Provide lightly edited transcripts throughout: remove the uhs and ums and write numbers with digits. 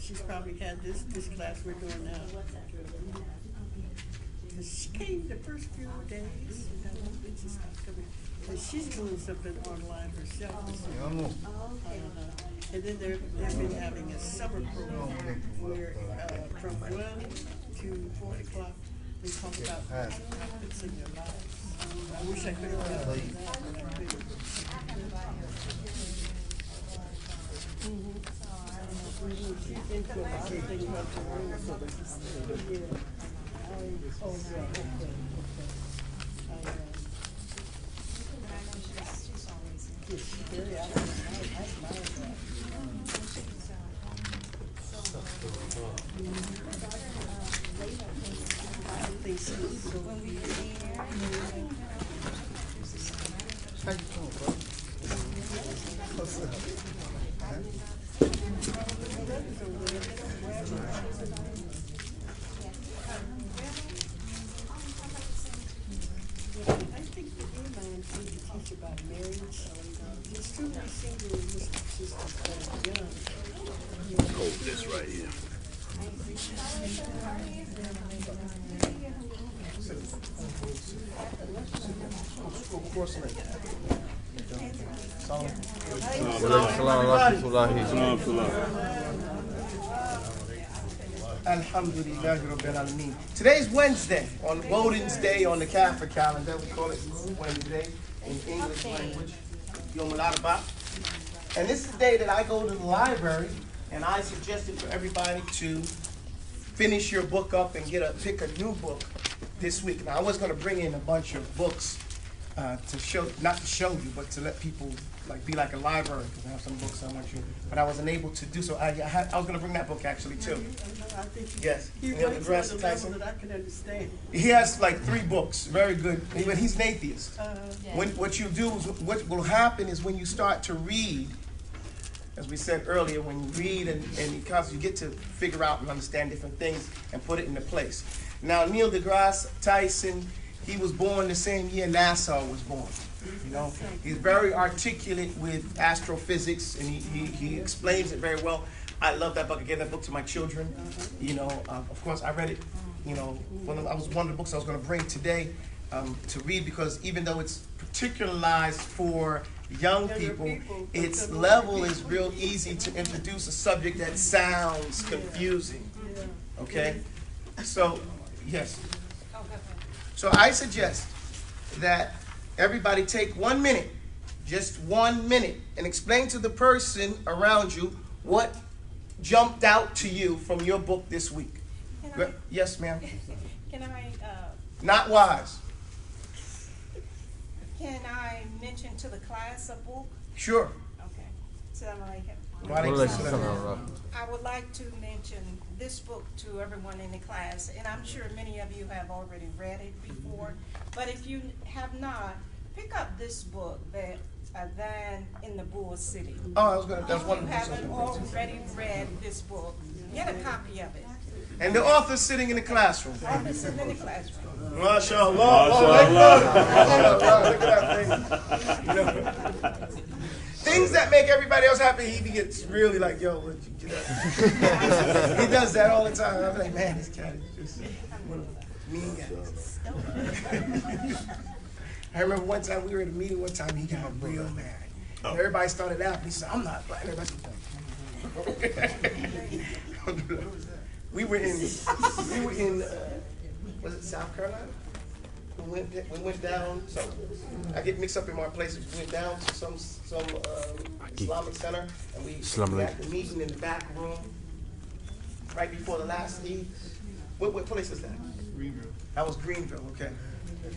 she's probably had this class we're doing now. She came the first few days, and she stopped coming. And she's doing something online herself. And then they've been having a summer program where from 1 to 4 o'clock they talk about topics in their lives. I wish I could have done that, but I couldn't. She's into a lot of things about the room, so yeah. About marriage, there's too many single Muslim sisters that are young. Hold this right here. Alhamdulillah Rabbil Alameen. Today's Wednesday, on Woden's Day on the Catholic calendar. We call it Wednesday in English language, Yom Al-Arba. And this is the day that I go to the library, and I suggested for everybody to finish your book up and pick a new book this week. Now, I was going to bring in a bunch of books to show, not to show you, but to let people be like a library, because I have some books I want you, but I wasn't able to do so. I was going to bring that book actually too. Yes. He writes on a level that I can understand. He has like 3 books, very good, but he's an atheist. What you do is, what will happen is when you start to read, as we said earlier, when you read and you get to figure out and understand different things and put it into place. Now, Neil deGrasse Tyson, he was born the same year NASA was born. You know, he's very articulate with astrophysics, and he explains it very well. I love that book. I gave that book to my children. You know, of course, I read it. You know, one of the books I was going to bring today to read, because even though it's particularized for young people, its level is real easy to introduce a subject that sounds confusing. Okay, so yes. So I suggest that everybody take 1 minute, just 1 minute, and explain to the person around you what jumped out to you from your book this week. Yes, ma'am. Can I? Not wise. Can I mention to the class a book? Sure. Okay. So I would like to mention this book to everyone in the class, and I'm sure many of you have already read it before, but if you have not, pick up this book that Than in the Bull City. Oh, I was gonna. That's one. If you haven't already read this book, get a copy of it. And the author's sitting in the classroom. The author's sitting in the classroom. MashaAllah. Look at that thing. You know, things that make everybody else happy, he gets really like, yo, what you get up? He does that all the time. I'm like, man, this cat is just one of the mean guys. I remember one time we were at a meeting one time, he got real mad. And everybody started laughing. He said, I'm not black. Everybody said, we were in was it South Carolina? We went down, so I get mixed up in my places. We went down to some Islamic center, and we had the meeting in the back room right before the last Eid. What place is that? Greenville. That was Greenville, okay.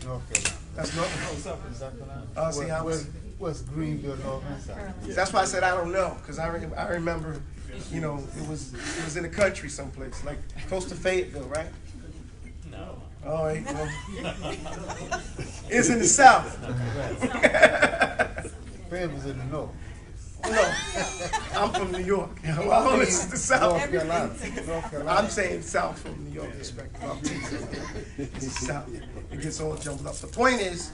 North Carolina. That's North Carolina. See how what's Greenville, North Carolina? That's why I said I don't know, because I remember, you know, it was in the country someplace, like close to Fayetteville, right? No. Oh, well, it's in the South. Fayetteville's in the North. No, I'm from New York. Well, this is the South. North Carolina. I'm saying South from New York perspective. It's the South. It gets all jumbled up. The point is,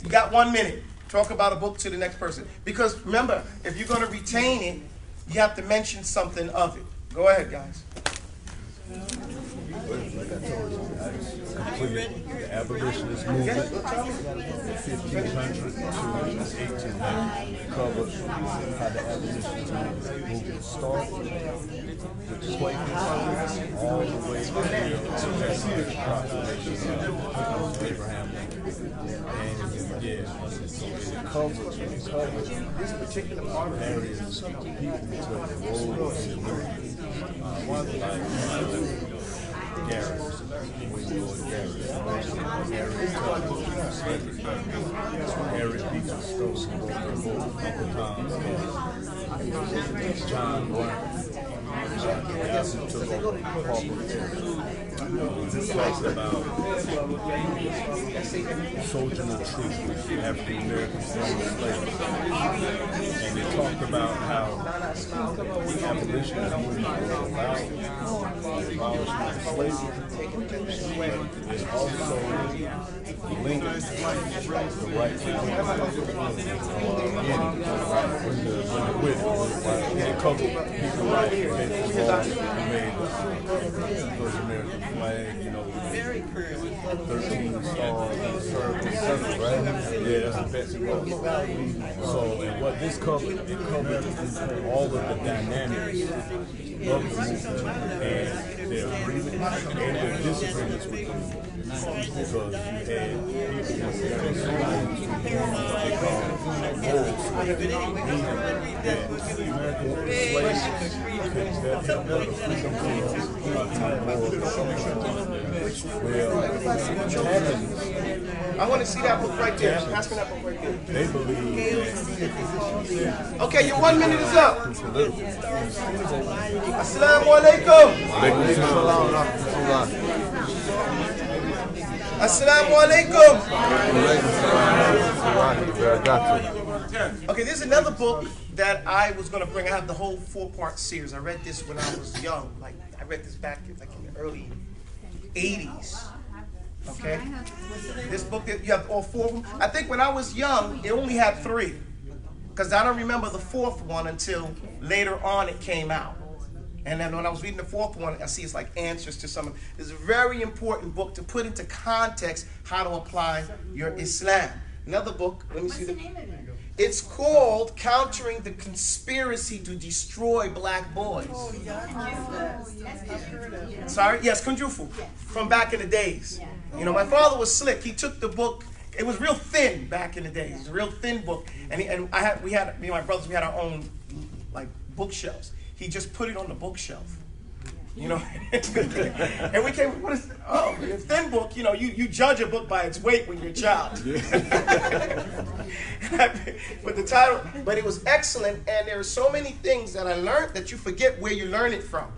you got 1 minute. Talk about a book to the next person. Because remember, if you're going to retain it, you have to mention something of it. Go ahead, guys. Like I told you, I completed the abolitionist movement from 1500 to 1800. Covered how the abolitionist movement started with slavery all the way to the proclamation of Abraham Lincoln. And yeah, so it covered this particular part of areas people to the road and the movement. Garrett, Harriet Beecher Stowe wrote their book, Uncle Tom's Cabin. John Brown, after he took over Pauper this talks about sojourner truth, African American former slaves. And they talked about how the abolitionist movement was about the abolishment of slavery, but it also linked the right to it covered people like made first American flag, 13 stars in the circle, right? Yeah, that's a Betsy Ross. So, and what this covered, it covered all of the dynamics of the movement and their agreements and their disagreements with the movement. Because you had people what they call moral slaves, meaning that American slaves that helped the freedom I want to see that book right there. Pass me that book right there. They believe that. Okay, your 1 minute is up. Assalamu alaikum. Assalamu alaikum. Okay, there's another book that I was going to bring. I have the whole 4-part series. I read this when I was young. Like I read this back in the early 80s. Okay, this book that you have all 4 of them. I think when I was young, it only had 3, because I don't remember the 4th one until later on it came out. And then when I was reading the 4th one, I see it's like answers to some. It's a very important book to put into context how to apply your Islam. Another book. Let me see the name of it. It's called Countering the Conspiracy to Destroy Black Boys. Oh, yeah, I've heard of it. Sorry? Yes, Kunjufu. From back in the days. My father was slick. He took the book. It was real thin back in the days. It was a real thin book. And me and my brothers, we had our own bookshelves. He just put it on the bookshelf. And we came, it's a thin book, you judge a book by its weight when you're a child. But it was excellent, and there are so many things that I learned that you forget where you learn it from.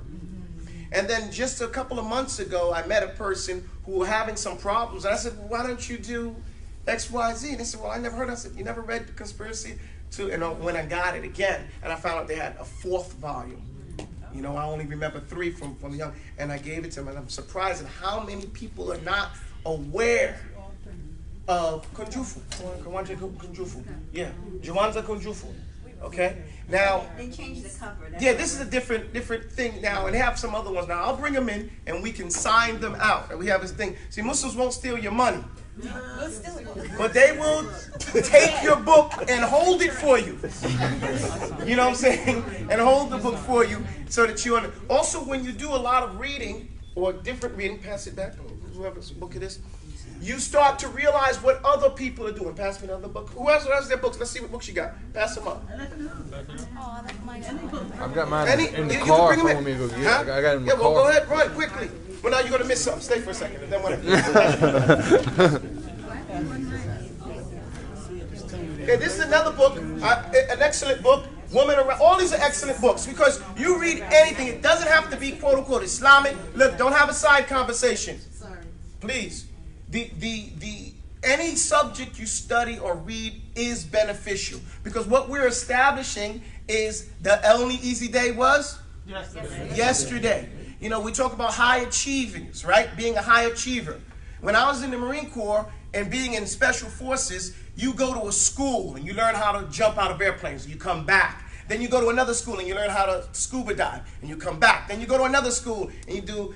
And then just a couple of months ago, I met a person who was having some problems, and I said, well, why don't you do X, Y, Z? And they said, well, I never heard. I said, you never read The Conspiracy? And when I got it again, and I found out they had a 4th volume. I only remember 3 from young, and I gave it to them, and I'm surprised at how many people are not aware of Kunjufu. Kwanza Kunjufu. Yeah, Juwanza Kunjufu. Okay? Now, they changed the cover. Yeah, this is a different thing now, and they have some other ones now. I'll bring them in, and we can sign them out. And we have this thing. See, Muslims won't steal your money. But they will take your book and hold it for you. You know what I'm saying? And hold the book for you so that you understand. Also, when you do a lot of reading or different reading, pass it back, whoever's book it is, you start to realize what other people are doing. Pass me another book. Who else has their books? Let's see what books you got. Pass them up. I've got mine in the you car. Bring them Want me in. to go get? I got it in my car. Well, go ahead, run quickly. Well, now you're going to miss something. Stay for a second. And then Okay, this is another book, an excellent book. Woman Around. All these are excellent books because you read anything. It doesn't have to be quote unquote Islamic. Look, don't have a side conversation. Sorry. Please. Any subject you study or read is beneficial because what we're establishing is the only easy day was yesterday. We talk about high achievers, right? Being a high achiever. When I was in the Marine Corps and being in Special Forces, you go to a school and you learn how to jump out of airplanes. You come back. Then you go to another school and you learn how to scuba dive, and you come back. Then you go to another school and you do,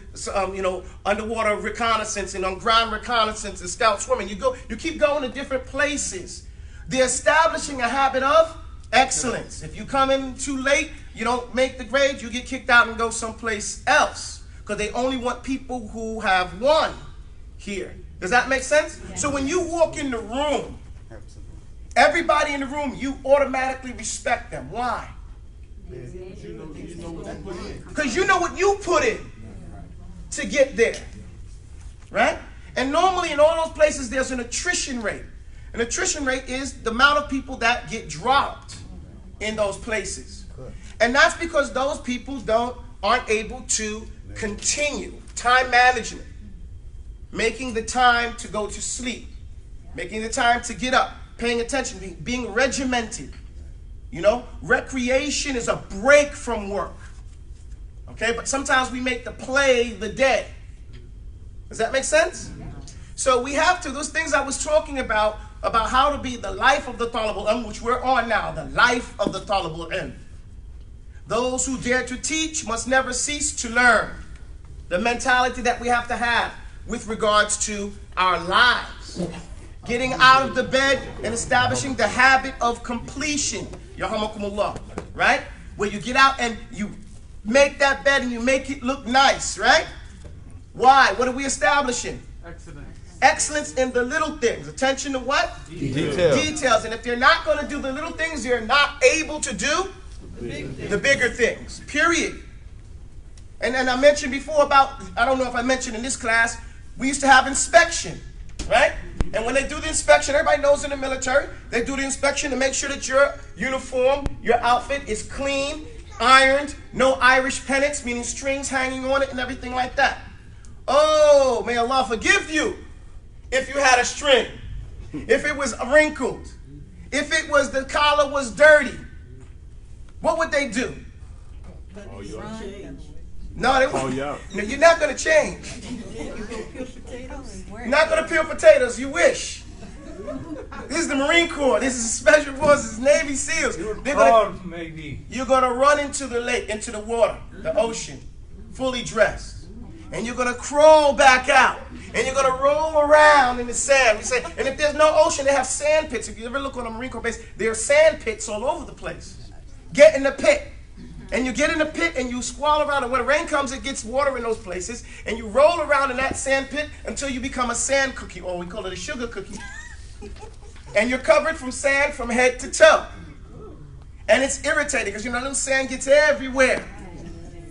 underwater reconnaissance and on ground reconnaissance and scout swimming. You keep going to different places. They're establishing a habit of excellence. If you come in too late, you don't make the grade, you get kicked out and go someplace else, because they only want people who have won here. Does that make sense? Yeah. So when you walk in the room, everybody in the room, you automatically respect them. Why? Because you know what you put in to get there, right? And normally in all those places, there's an attrition rate. An attrition rate is the amount of people that get dropped in those places. And that's because those people aren't able to continue. Time management. Making the time to go to sleep. Making the time to get up. Paying attention. Being regimented. Recreation is a break from work. Okay, but sometimes we make the play the day. Does that make sense? So we have to, those things I was talking about how to be the life of the Talib al-Ilm, which we're on now, the life of the Talib al-Ilm. Those who dare to teach must never cease to learn. The mentality that we have to have with regards to our lives. Getting out of the bed and establishing the habit of completion. Yarhamakumullah, right? Where you get out and you make that bed and you make it look nice, right? Why? What are we establishing? Excellence. Excellence in the little things. Attention to what? Details. And if they're not going to do the little things, they're not able to do the bigger things. Period. And then I mentioned before about, I don't know if I mentioned in this class, we used to have inspection, right? And when they do the inspection, everybody knows in the military, they do the inspection to make sure that your uniform, your outfit is clean, ironed, no Irish pennants, meaning strings hanging on it and everything like that. Oh, may Allah forgive you if you had a string, if it was wrinkled, if it was the collar was dirty. What would they do? No, they won't. No, you're not going to change. You're not going to peel potatoes. You wish. This is the Marine Corps. This is Special Forces, Navy SEALs. You're going to run into the lake, into the water, the ocean, fully dressed. And you're going to crawl back out. And you're going to roll around in the sand. We say, and if there's no ocean, they have sand pits. If you ever look on a Marine Corps base, there are sand pits all over the place. Get in the pit. And you get in the pit and you squall around. And when the rain comes, it gets water in those places. And you roll around in that sand pit until you become a sand cookie. Or we call it a sugar cookie. And you're covered from sand from head to toe. And it's irritating because, little sand gets everywhere.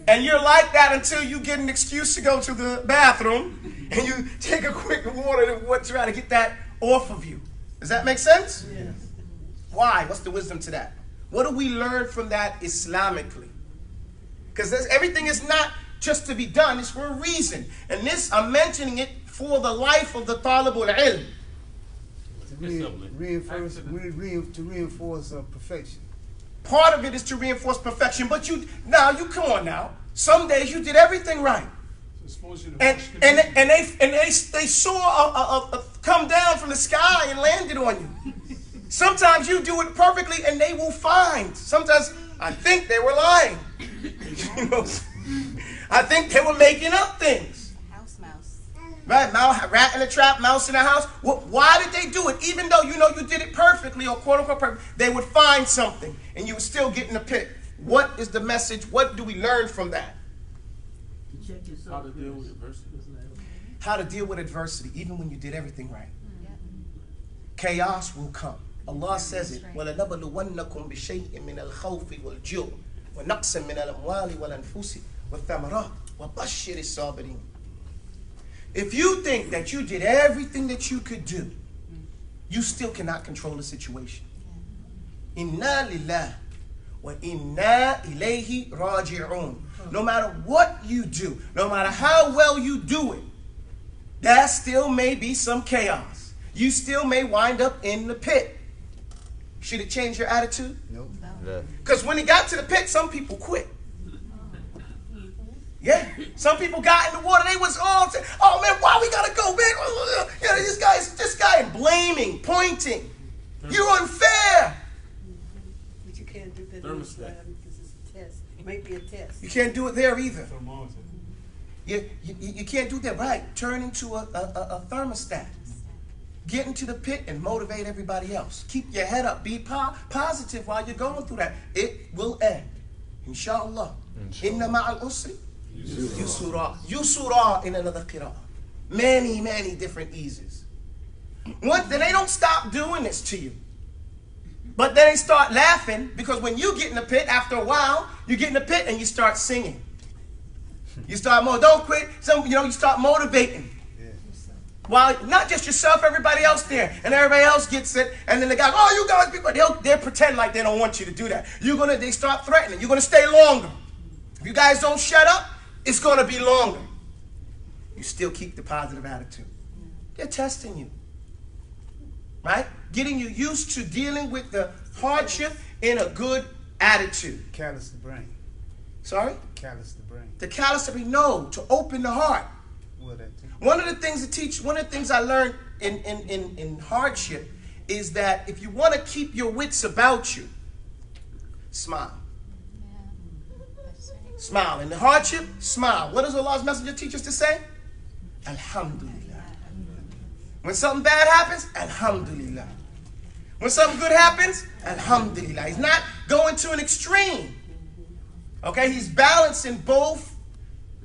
And you're like that until you get an excuse to go to the bathroom. And you take a quick water to try to get that off of you. Does that make sense? Yes. Why? What's the wisdom to that? What do we learn from that Islamically? Because everything is not just to be done. It's for a reason. And this, I'm mentioning it for the life of the Talib al-Ilm. To reinforce perfection. Part of it is to reinforce perfection. But you come on now. Some days you did everything right. And they saw a come down from the sky and landed on you. Sometimes you do it perfectly and they will find. Sometimes I think they were lying. I think they were making up things. Mouse. Right, rat in a trap, mouse in a house. Why did they do it? Even though you did it perfectly or quote unquote perfect, they would find something and you would still get in the pit. What is the message? What do we learn from that? How to deal with adversity. How to deal with adversity, even when you did everything right. Chaos will come. Allah says it. وَلَنَبْلُوَنَّكُمْ بِشَيْءٍ مِنَ الْخَوْفِ وَالْجُوعِ وَنَقْصٍ مِنَ الْأَمْوَالِ وَالْأَنفُسِ وَالثَّمَرَاتِ وَبَشِّرِ الصَّابِرِينَ. If you think that you did everything that you could do, you still cannot control the situation. Inna lillah wa inna ilayhi raji'un. No matter what you do, no matter how well you do it, there still may be some chaos. You still may wind up in the pit. Should it change your attitude? No. Because when it got to the pit, some people quit. Yeah, some people got in the water. They was all, oh man, why we gotta go, man? Yeah, this guy, and blaming, pointing. You're unfair. But you can't do that. Thermostat. Because it's a test. It might be a test. You can't do it there either. You can't do that, right? Turn into a thermostat. Get into the pit and motivate everybody else. Keep your head up. Be positive while you're going through that. It will end. Inshallah. Inna ma'al usri yusura. Yusura in another qira'ah. Many, many different eases. Then they don't stop doing this to you. But then they start laughing because when you get in the pit, after a while, you get in the pit and you start singing. You start don't quit. You start motivating. While not just yourself, everybody else there, and everybody else gets it, and then the guy, oh, you guys, people, they'll pretend like they don't want you to do that. They start threatening. You're gonna stay longer. If you guys don't shut up, it's gonna be longer. You still keep the positive attitude. They're testing you, right? Getting you used to dealing with the hardship in a good attitude. Callous the brain. Sorry? Callous the brain. To callous the brain, no, to open the heart. Well, that too. One of the things I learned in hardship is that if you want to keep your wits about you, smile. Smile. In the hardship, smile. What does Allah's messenger teach us to say? Alhamdulillah. When something bad happens, Alhamdulillah. When something good happens, Alhamdulillah. He's not going to an extreme. Okay, he's balancing both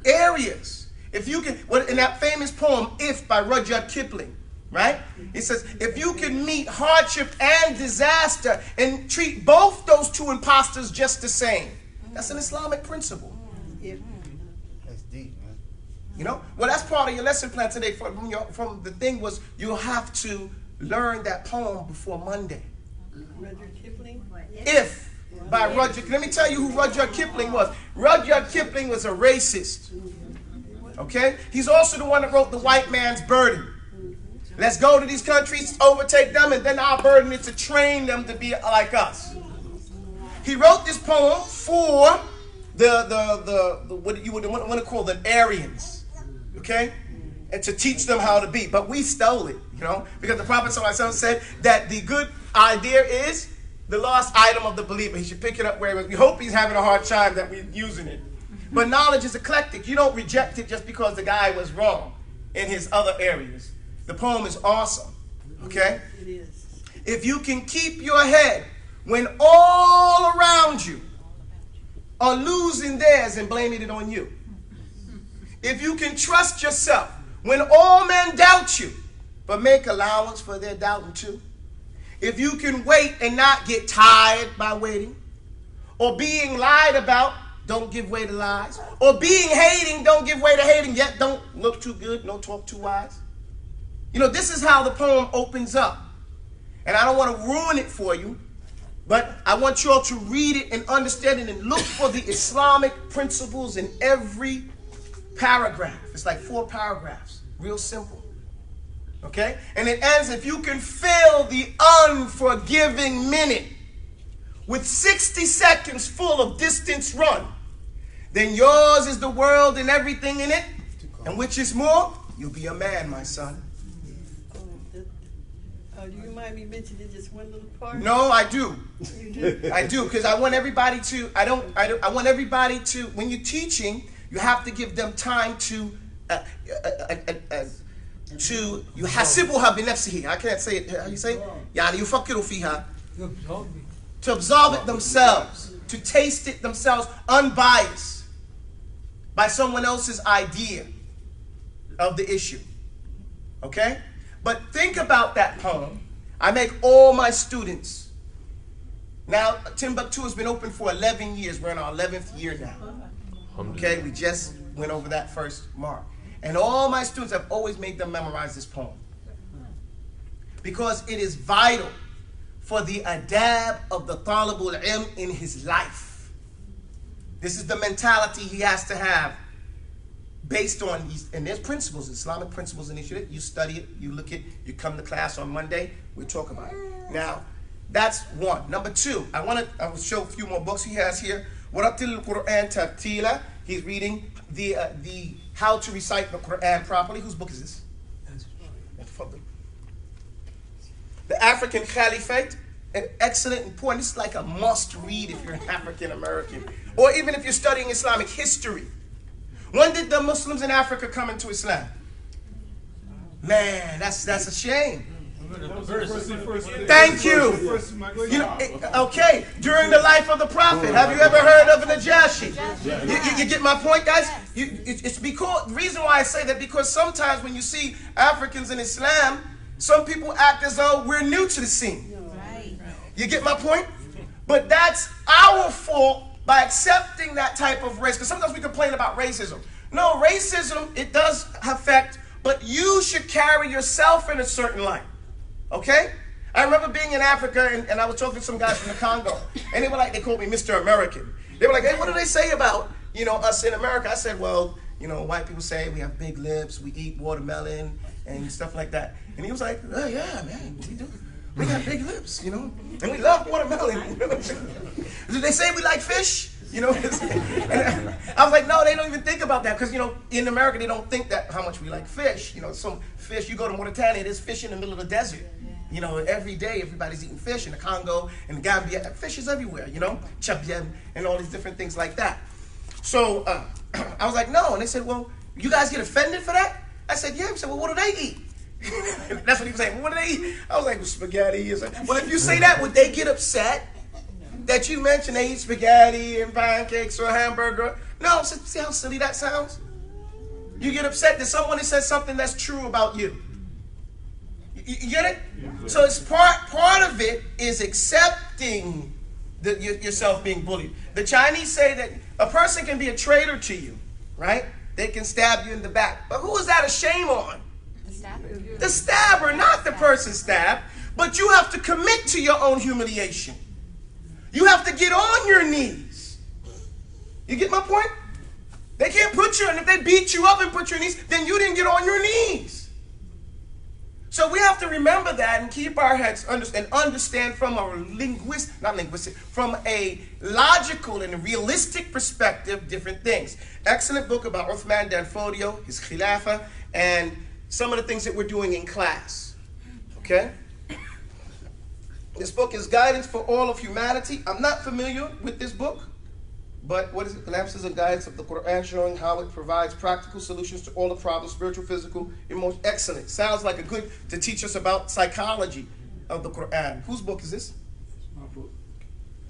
areas. If you can, in that famous poem, If by Rudyard Kipling, right? It says, if you can meet hardship and disaster and treat both those two imposters just the same. That's an Islamic principle. That's deep, man. You know? Well, that's part of your lesson plan today. From the thing was, you'll have to learn that poem before Monday. Rudyard Kipling? If by Rudyard. Let me tell you who Rudyard Kipling was. Rudyard Kipling was a racist. Okay? He's also the one that wrote The White Man's Burden. Let's go to these countries, overtake them, and then our burden is to train them to be like us. He wrote this poem for the what you would want to call the Aryans. Okay? And to teach them how to be. But we stole it, because the Prophet ﷺ said that the good idea is the lost item of the believer. He should pick it up where it is. We hope he's having a hard time that we're using it. But knowledge is eclectic. You don't reject it just because the guy was wrong in his other areas. The poem is awesome. Okay? It is. If you can keep your head when all around you are losing theirs and blaming it on you. If you can trust yourself when all men doubt you, but make allowance for their doubting too. If you can wait and not get tired by waiting, or being lied about, don't give way to lies, or being hating, don't give way to hating, yet don't look too good, don't talk too wise. This is how the poem opens up. And I don't want to ruin it for you, but I want you all to read it and understand it and look for the Islamic principles in every paragraph. It's like 4 paragraphs, real simple. Okay? And it ends, if you can fill the unforgiving minute with 60 seconds full of distance run, then yours is the world and everything in it, and which is more, you'll be a man, my son. Do you mind me mentioning just one little part? No, I do. You do? I do, because I want everybody to, I want everybody to, when you're teaching, you have to give them time to يحسبها بنفسه. I can't say it. How you say it? يعني يفكروا فيها. To absorb it themselves, to taste it themselves, unbiased by someone else's idea of the issue. Okay? But think about that poem. I make all my students. Now, Timbuktu has been open for 11 years. We're in our 11th year now. Okay? We just went over that first mark. And all my students, I've always made them memorize this poem. Because it is vital for the adab of the talibul ilm in his life. This is the mentality he has to have based on these, and there's principles, Islamic principles initiative. You study it, you look at, you come to class on Monday, we talk about it. Now, that's one. Number 2, I will show a few more books he has here. Warattil al-Quran tartila. He's reading the how to recite the Quran properly. Whose book is this? The African Caliphate and excellent, important. It's like a must read if you're an African American, or even if you're studying Islamic history. When did the Muslims in Africa come into Islam? Man, that's a shame. Thank you. You know, okay, during the life of the Prophet. Have you ever heard of Najashi? You get my point, guys? It's because, the reason why I say that, because sometimes when you see Africans in Islam, some people act as though we're new to the scene. You get my point? But that's our fault by accepting that type of race. Because sometimes we complain about racism. No, racism, it does affect, but you should carry yourself in a certain light. Okay? I remember being in Africa, and I was talking to some guys from the Congo, and they called me Mr. American. They were like, hey, what do they say about, us in America? I said, well, white people say we have big lips, we eat watermelon, and stuff like that. And he was like, oh, yeah, man, we do. We got big lips, and we love watermelon. Do they say we like fish? And I was like, no, they don't even think about that, because in America they don't think that how much we like fish. Some fish, you go to Mauritania, there's fish in the middle of the desert. Every day everybody's eating fish in the Congo and the Gambia. Fish is everywhere, chabiem and all these different things like that. So I was like, no, and they said, well, you guys get offended for that? I said, yeah. I said, well, what do they eat? That's what he was saying. Well, what do they eat? I was like, well, spaghetti. Well, if you say that, would they get upset that you mentioned they eat spaghetti and pancakes or a hamburger? No, see how silly that sounds? You get upset that someone has said something that's true about you. You get it? Yeah. So it's part of it is accepting yourself being bullied. The Chinese say that a person can be a traitor to you, right? They can stab you in the back. But who is that a shame on? The stabber. The stabber, not the person stabbed. But you have to commit to your own humiliation. You have to get on your knees. You get my point? They can't put you, and if they beat you up and put you on your knees, then you didn't get on your knees. So we have to remember that and keep our heads and understand from a from a logical and a realistic perspective, different things. Excellent book about Uthman Dan Fodio, his Khilafah, and some of the things that we're doing in class. Okay? This book is guidance for all of humanity. I'm not familiar with this book, but what is it? Glimpses and guidance of the Quran, showing how it provides practical solutions to all the problems, spiritual, physical, emotional. Excellent. Sounds like a good to teach us about psychology of the Quran. Whose book is this? My book.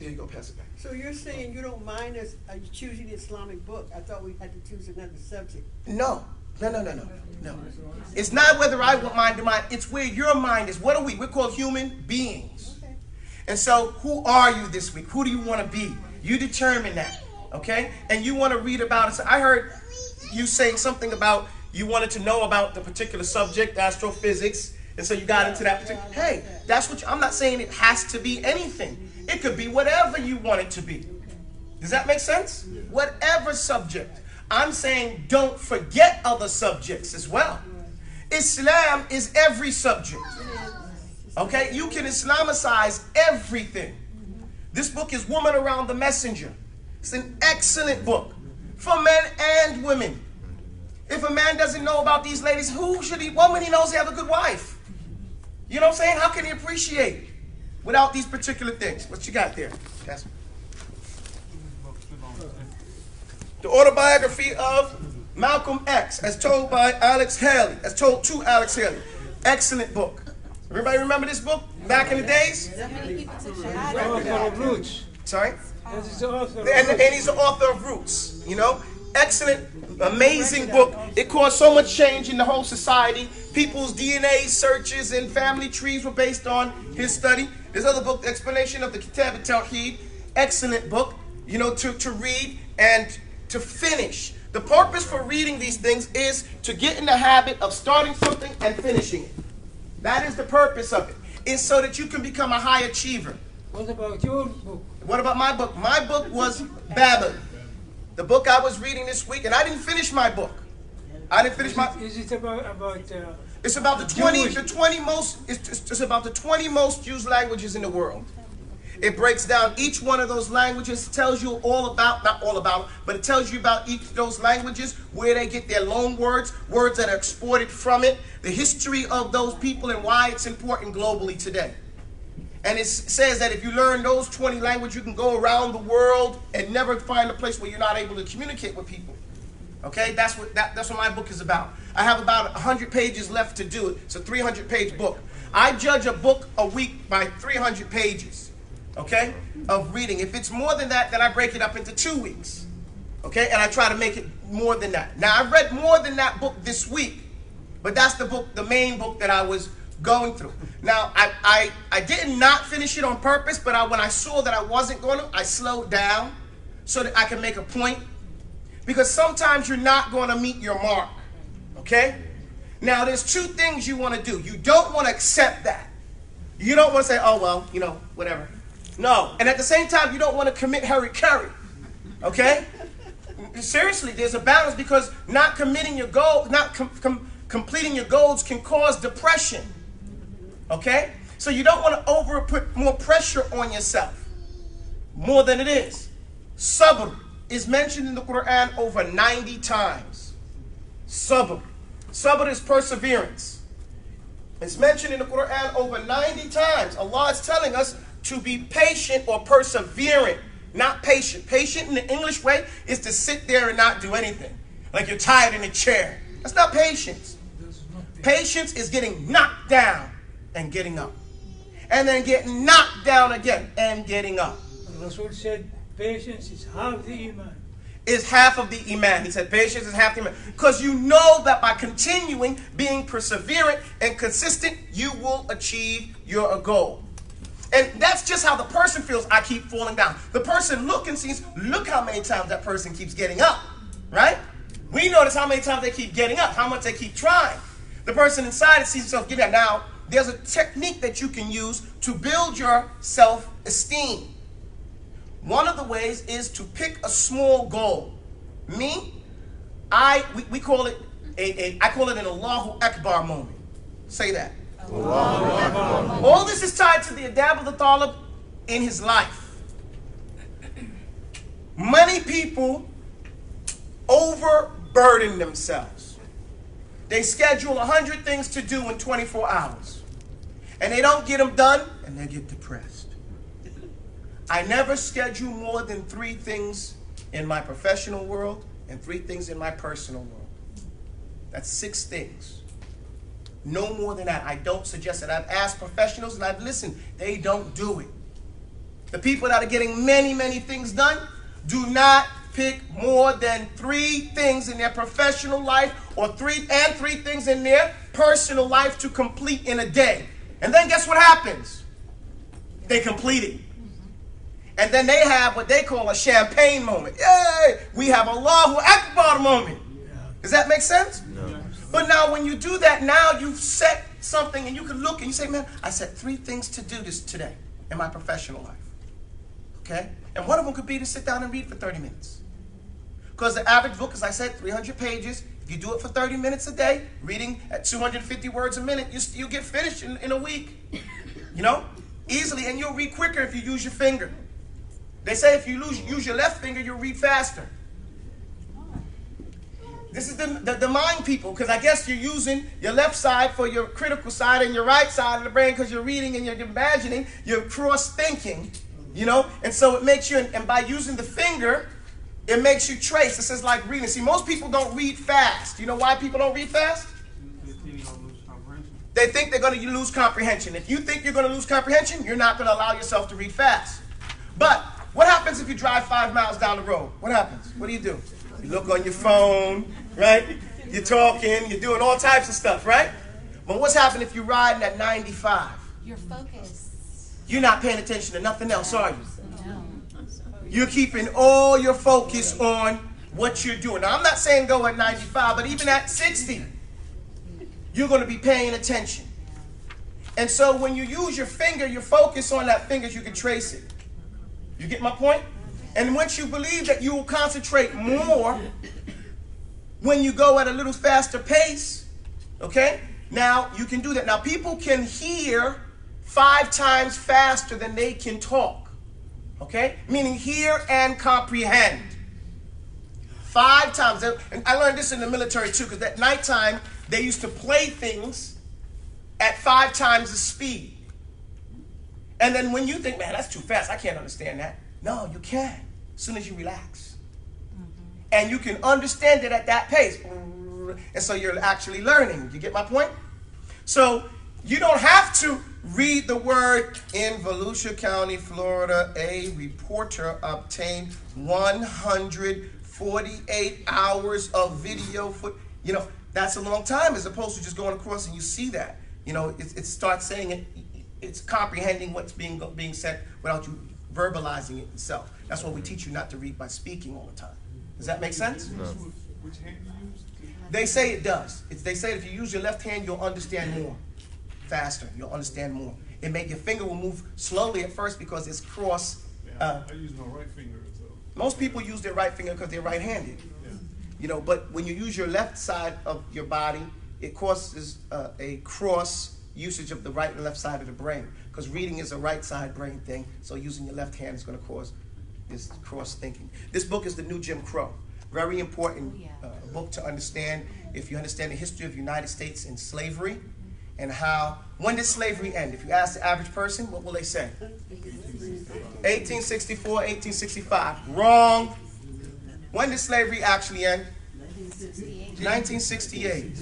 There you go, pass it back. So you're saying you don't mind us choosing the Islamic book? I thought we had to choose another subject. No. It's not whether I want mind to mind. It's where your mind is. What are we? We're called human beings. Okay. And so, who are you this week? Who do you want to be? You determine that, okay? And you want to read about it. So I heard you saying something about you wanted to know about the particular subject, astrophysics, and so you got into that particular. Hey, that's what I'm not saying it has to be anything. It could be whatever you want it to be. Does that make sense? Whatever subject. I'm saying don't forget other subjects as well. Islam is every subject. Okay? You can Islamicize everything. This book is Woman Around the Messenger. It's an excellent book for men and women. If a man doesn't know about these ladies, who should he? Well, when he knows they have a good wife. You know what I'm saying? How can he appreciate without these particular things? What you got there? Pass me. The autobiography of Malcolm X, as told by Alex Haley, as told to Alex Haley. Excellent book. Everybody remember this book back in the days? Sorry? And he's the author of Roots. Excellent, amazing book. It caused so much change in the whole society. People's DNA searches and family trees were based on his study. There's other book, Explanation of the Kitab al-Tawheed. Excellent book, to read and to finish. The purpose for reading these things is to get in the habit of starting something and finishing it. That is the purpose of it. It's so that you can become a high achiever. What about your book? What about my book? My book was Babel. The book I was reading this week, and I didn't finish my book. I didn't finish my. Is it about? It's about the 20 most. It's about the 20 most used languages in the world. It breaks down each one of those languages, tells you all about, not all about, but it tells you about each of those languages, where they get their loan words, words that are exported from it, the history of those people and why it's important globally today. And it says that if you learn those 20 languages, you can go around the world and never find a place where you're not able to communicate with people. Okay, that's what my book is about. I have about 100 pages left to do it. It's a 300-page book. I judge a book a week by 300 pages, okay, of reading. If it's more than that, then I break it up into 2 weeks, okay, and I try to make it more than that. Now, I've read more than that book this week, but that's the main book that I was going through. Now, I did not finish it on purpose, but when I saw that I wasn't going to, I slowed down so that I can make a point. Because sometimes you're not going to meet your mark, okay? Now, there's 2 things you want to do. You don't want to accept that. You don't want to say, oh, well, you know, whatever. No. And at the same time, you don't want to commit hurry-curry, okay? Seriously, there's a balance, because not committing your goal, not completing your goals can cause depression, okay? So you don't want to put more pressure on yourself, more than it is. Sabr is mentioned in the Quran over 90 times. Sabr. Sabr is perseverance. It's mentioned in the Quran over 90 times. Allah is telling us to be patient or perseverant, not patient. Patient in the English way is to sit there and not do anything, like you're tired in a chair. That's not patience. Patience is getting knocked down and getting up, and then getting knocked down again and getting up. Rasul said, patience is half the iman. Is half of the iman. He said patience is half the iman. Because you know that by continuing, being perseverant and consistent, you will achieve your goal. And that's just how the person feels. I keep falling down. The person look how many times that person keeps getting up, right? We notice how many times they keep getting up, how much they keep trying. The person inside sees himself getting up. Now, there's a technique that you can use to build your self-esteem. One of the ways is to pick a small goal. We call it I call it an Allahu Akbar moment. Say that. Allahu Akbar. All this is tied to the adab of the talib in his life. Many people overburden themselves. They schedule 100 things to do in 24 hours. And they don't get them done, and they get depressed. I never schedule more than 3 things in my professional world and 3 things in my personal world. That's 6 things. No more than that. I don't suggest it. I've asked professionals and I've listened. They don't do it. The people that are getting many, many things done do not pick more than 3 things in their professional life or 3 things in their personal life to complete in a day. And then guess what happens? They complete it. And then they have what they call a champagne moment. Yay! We have a Allahu Akbar moment. Does that make sense? No. But now when you do that, now you've set something and you can look and you say, man, I set 3 things to do this today in my professional life. Okay? And one of them could be to sit down and read for 30 minutes. Because the average book, as I said, 300 pages. If you do it for 30 minutes a day, reading at 250 words a minute, you get finished in a week. You know? Easily. And you'll read quicker if you use your finger. They say if you use your left finger, you'll read faster. This is the mind people, because I guess you're using your left side for your critical side and your right side of the brain because you're reading and you're imagining, you're cross-thinking, you know? And so it makes you, and by using the finger, it makes you trace. This is like reading. See, most people don't read fast. You know why people don't read fast? They think they're going to lose comprehension. If you think you're going to lose comprehension, you're not going to allow yourself to read fast. But what happens if you drive 5 miles down the road? What happens? What do? You look on your phone, right? You're talking, you're doing all types of stuff, right? But what's happening if you're riding at 95? You're focused. You're not paying attention to nothing else, are you? No. You're keeping all your focus on what you're doing. Now, I'm not saying go at 95, but even at 60, you're going to be paying attention. And so when you use your finger, you focus on that finger, you can trace it. You get my point? And once you believe that you will concentrate more when you go at a little faster pace, okay? Now, you can do that. Now, people can hear 5 times faster than they can talk, okay? Meaning hear and comprehend. 5 times. And I learned this in the military, too, because at nighttime, they used to play things at 5 times the speed. And then when you think, man, that's too fast, I can't understand that. No, you can, as soon as you relax. And you can understand it at that pace. And so you're actually learning. You get my point? So you don't have to read the word. In Volusia County, Florida, a reporter obtained 148 hours of video footage. You know, that's a long time as opposed to just going across and you see that. You know, it starts saying it. It's comprehending what's being said without you verbalizing it yourself. That's why we teach you not to read by speaking all the time. Does that make sense? No. Which hand you use? They say it does. They say if you use your left hand, you'll understand more. Faster. You'll understand more. Your finger will move slowly at first because it's cross. I use my right finger. So. Most people use their right finger because they're right-handed. Yeah. You know, but when you use your left side of your body, it causes a cross usage of the right and left side of the brain. Because reading is a right side brain thing, so using your left hand is going to cause this cross thinking. This book is the new Jim Crow. Very important book to understand if you understand the history of the United States and slavery and when did slavery end? If you ask the average person, what will they say? 1864, 1865. Wrong. When did slavery actually end? 1968.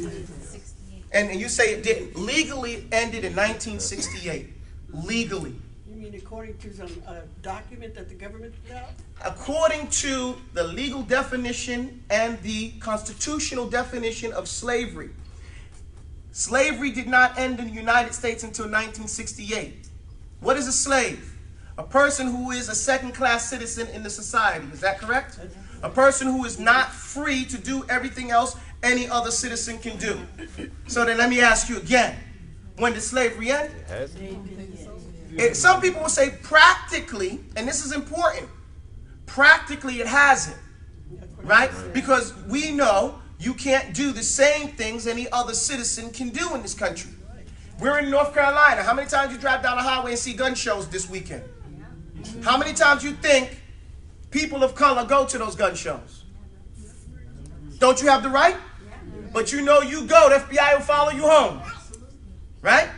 And you say it didn't. Legally ended in 1968. Legally. You mean according to some document that the government put out? According to the legal definition and the constitutional definition of slavery, slavery did not end in the United States until 1968. What is a slave? A person who is a second-class citizen in the society. Is that correct? A person who is not free to do everything else any other citizen can do. So then let me ask you again. When did slavery end? Some people will say practically, and this is important, practically it hasn't, right? Because we know you can't do the same things any other citizen can do in this country. We're in North Carolina. How many times you drive down the highway and see gun shows this weekend? How many times you think people of color go to those gun shows? Don't you have the right? But you know you go, the FBI will follow you home. Right?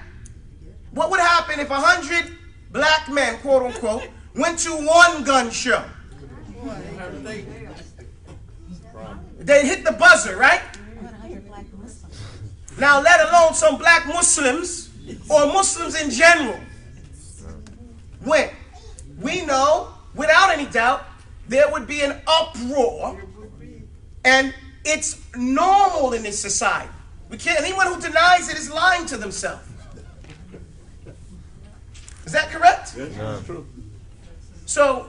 What would happen if 100 black men, quote unquote, went to one gun show? They'd hit the buzzer, right? Now let alone some black Muslims or Muslims in general. When we know, without any doubt, there would be an uproar, and it's normal in this society. We can't. Anyone who denies it is lying to themselves. Is that correct? No. True. So,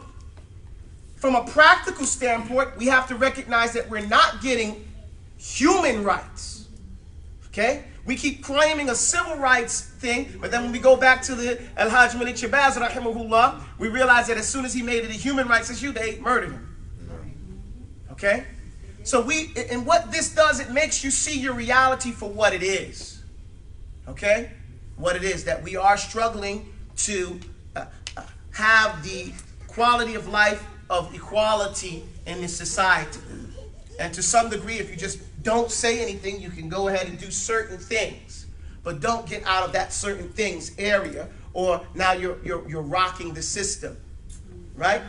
from a practical standpoint, we have to recognize that we're not getting human rights. Okay? We keep claiming a civil rights thing, but then when we go back to the Al-Hajj Malik Shabazz, rahimahullah, we realize that as soon as he made it a human rights issue, they murdered him. Okay? So and what this does, it makes you see your reality for what it is. Okay? What it is, that we are struggling to have the quality of life of equality in this society. And to some degree, if you just don't say anything, you can go ahead and do certain things. But don't get out of that certain things area, or now you're rocking the system. Right?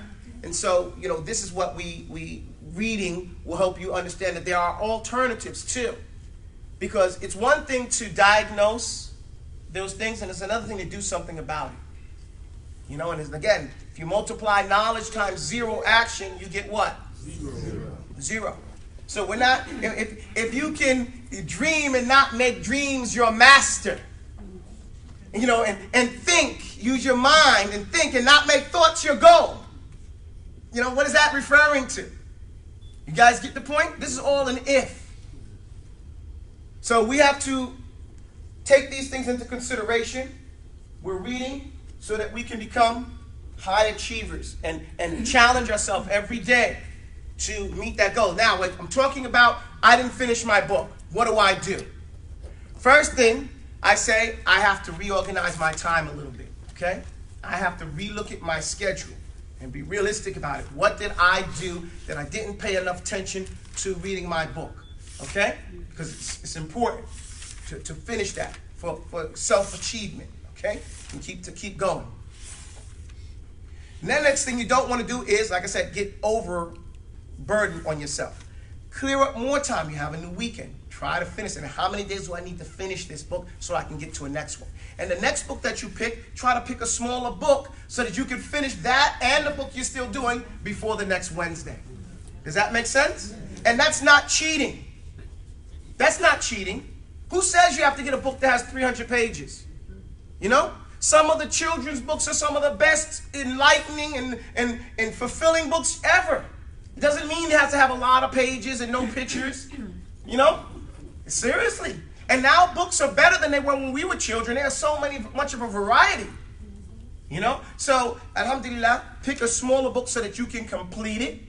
And so, you know, this is what we reading will help you understand that there are alternatives too. Because it's one thing to diagnose those things, and it's another thing to do something about it. You know, and again, if you multiply knowledge times zero action, you get what? Zero. So we're not, if you can dream and not make dreams your master, you know, and think, use your mind and think and not make thoughts your goal. You know, what is that referring to? You guys get the point? This is all an if. So we have to take these things into consideration. We're reading so that we can become high achievers and challenge ourselves every day to meet that goal. Now, what I'm talking about, I didn't finish my book. What do? First thing, I say I have to reorganize my time a little bit, okay? I have to relook at my schedule and be realistic about it. What did I do that I didn't pay enough attention to reading my book, okay? Because it's important to finish that for self-achievement, okay? And keep going. And then next thing you don't want to do is, like I said, get overburdened on yourself. Clear up more time. You have a new weekend. Try to finish it. And how many days do I need to finish this book so I can get to a next one? And the next book that you pick, try to pick a smaller book so that you can finish that and the book you're still doing before the next Wednesday. Does that make sense? And that's not cheating. That's not cheating. Who says you have to get a book that has 300 pages? You know? Some of the children's books are some of the best enlightening and fulfilling books ever. It doesn't mean it has to have a lot of pages and no pictures. You know? Seriously. And now books are better than they were when we were children. There's so much of a variety. You know? So, alhamdulillah, pick a smaller book so that you can complete it.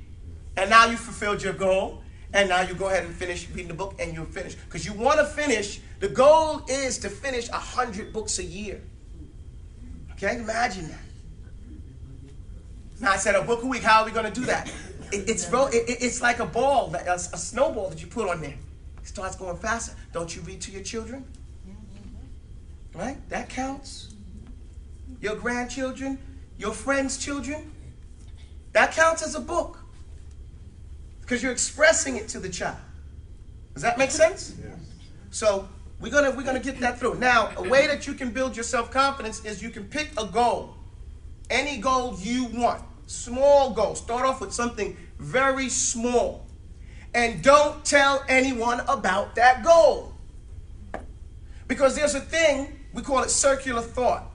And now you fulfilled your goal. And now you go ahead and finish reading the book and you'll finish. Because you want to finish. The goal is to finish 100 books a year. Okay? Imagine that. Now I said a book a week. How are we going to do that? It's like a ball, a snowball that you put on there. It starts going faster. Don't you read to your children? Right? That counts. Your grandchildren, your friends' children. That counts as a book. Because you're expressing it to the child. Does that make sense? Yes. So we're gonna get that through. Now, a way that you can build your self-confidence is you can pick a goal. Any goal you want. Small goal. Start off with something very small. And don't tell anyone about that goal. Because there's a thing, we call it circular thought.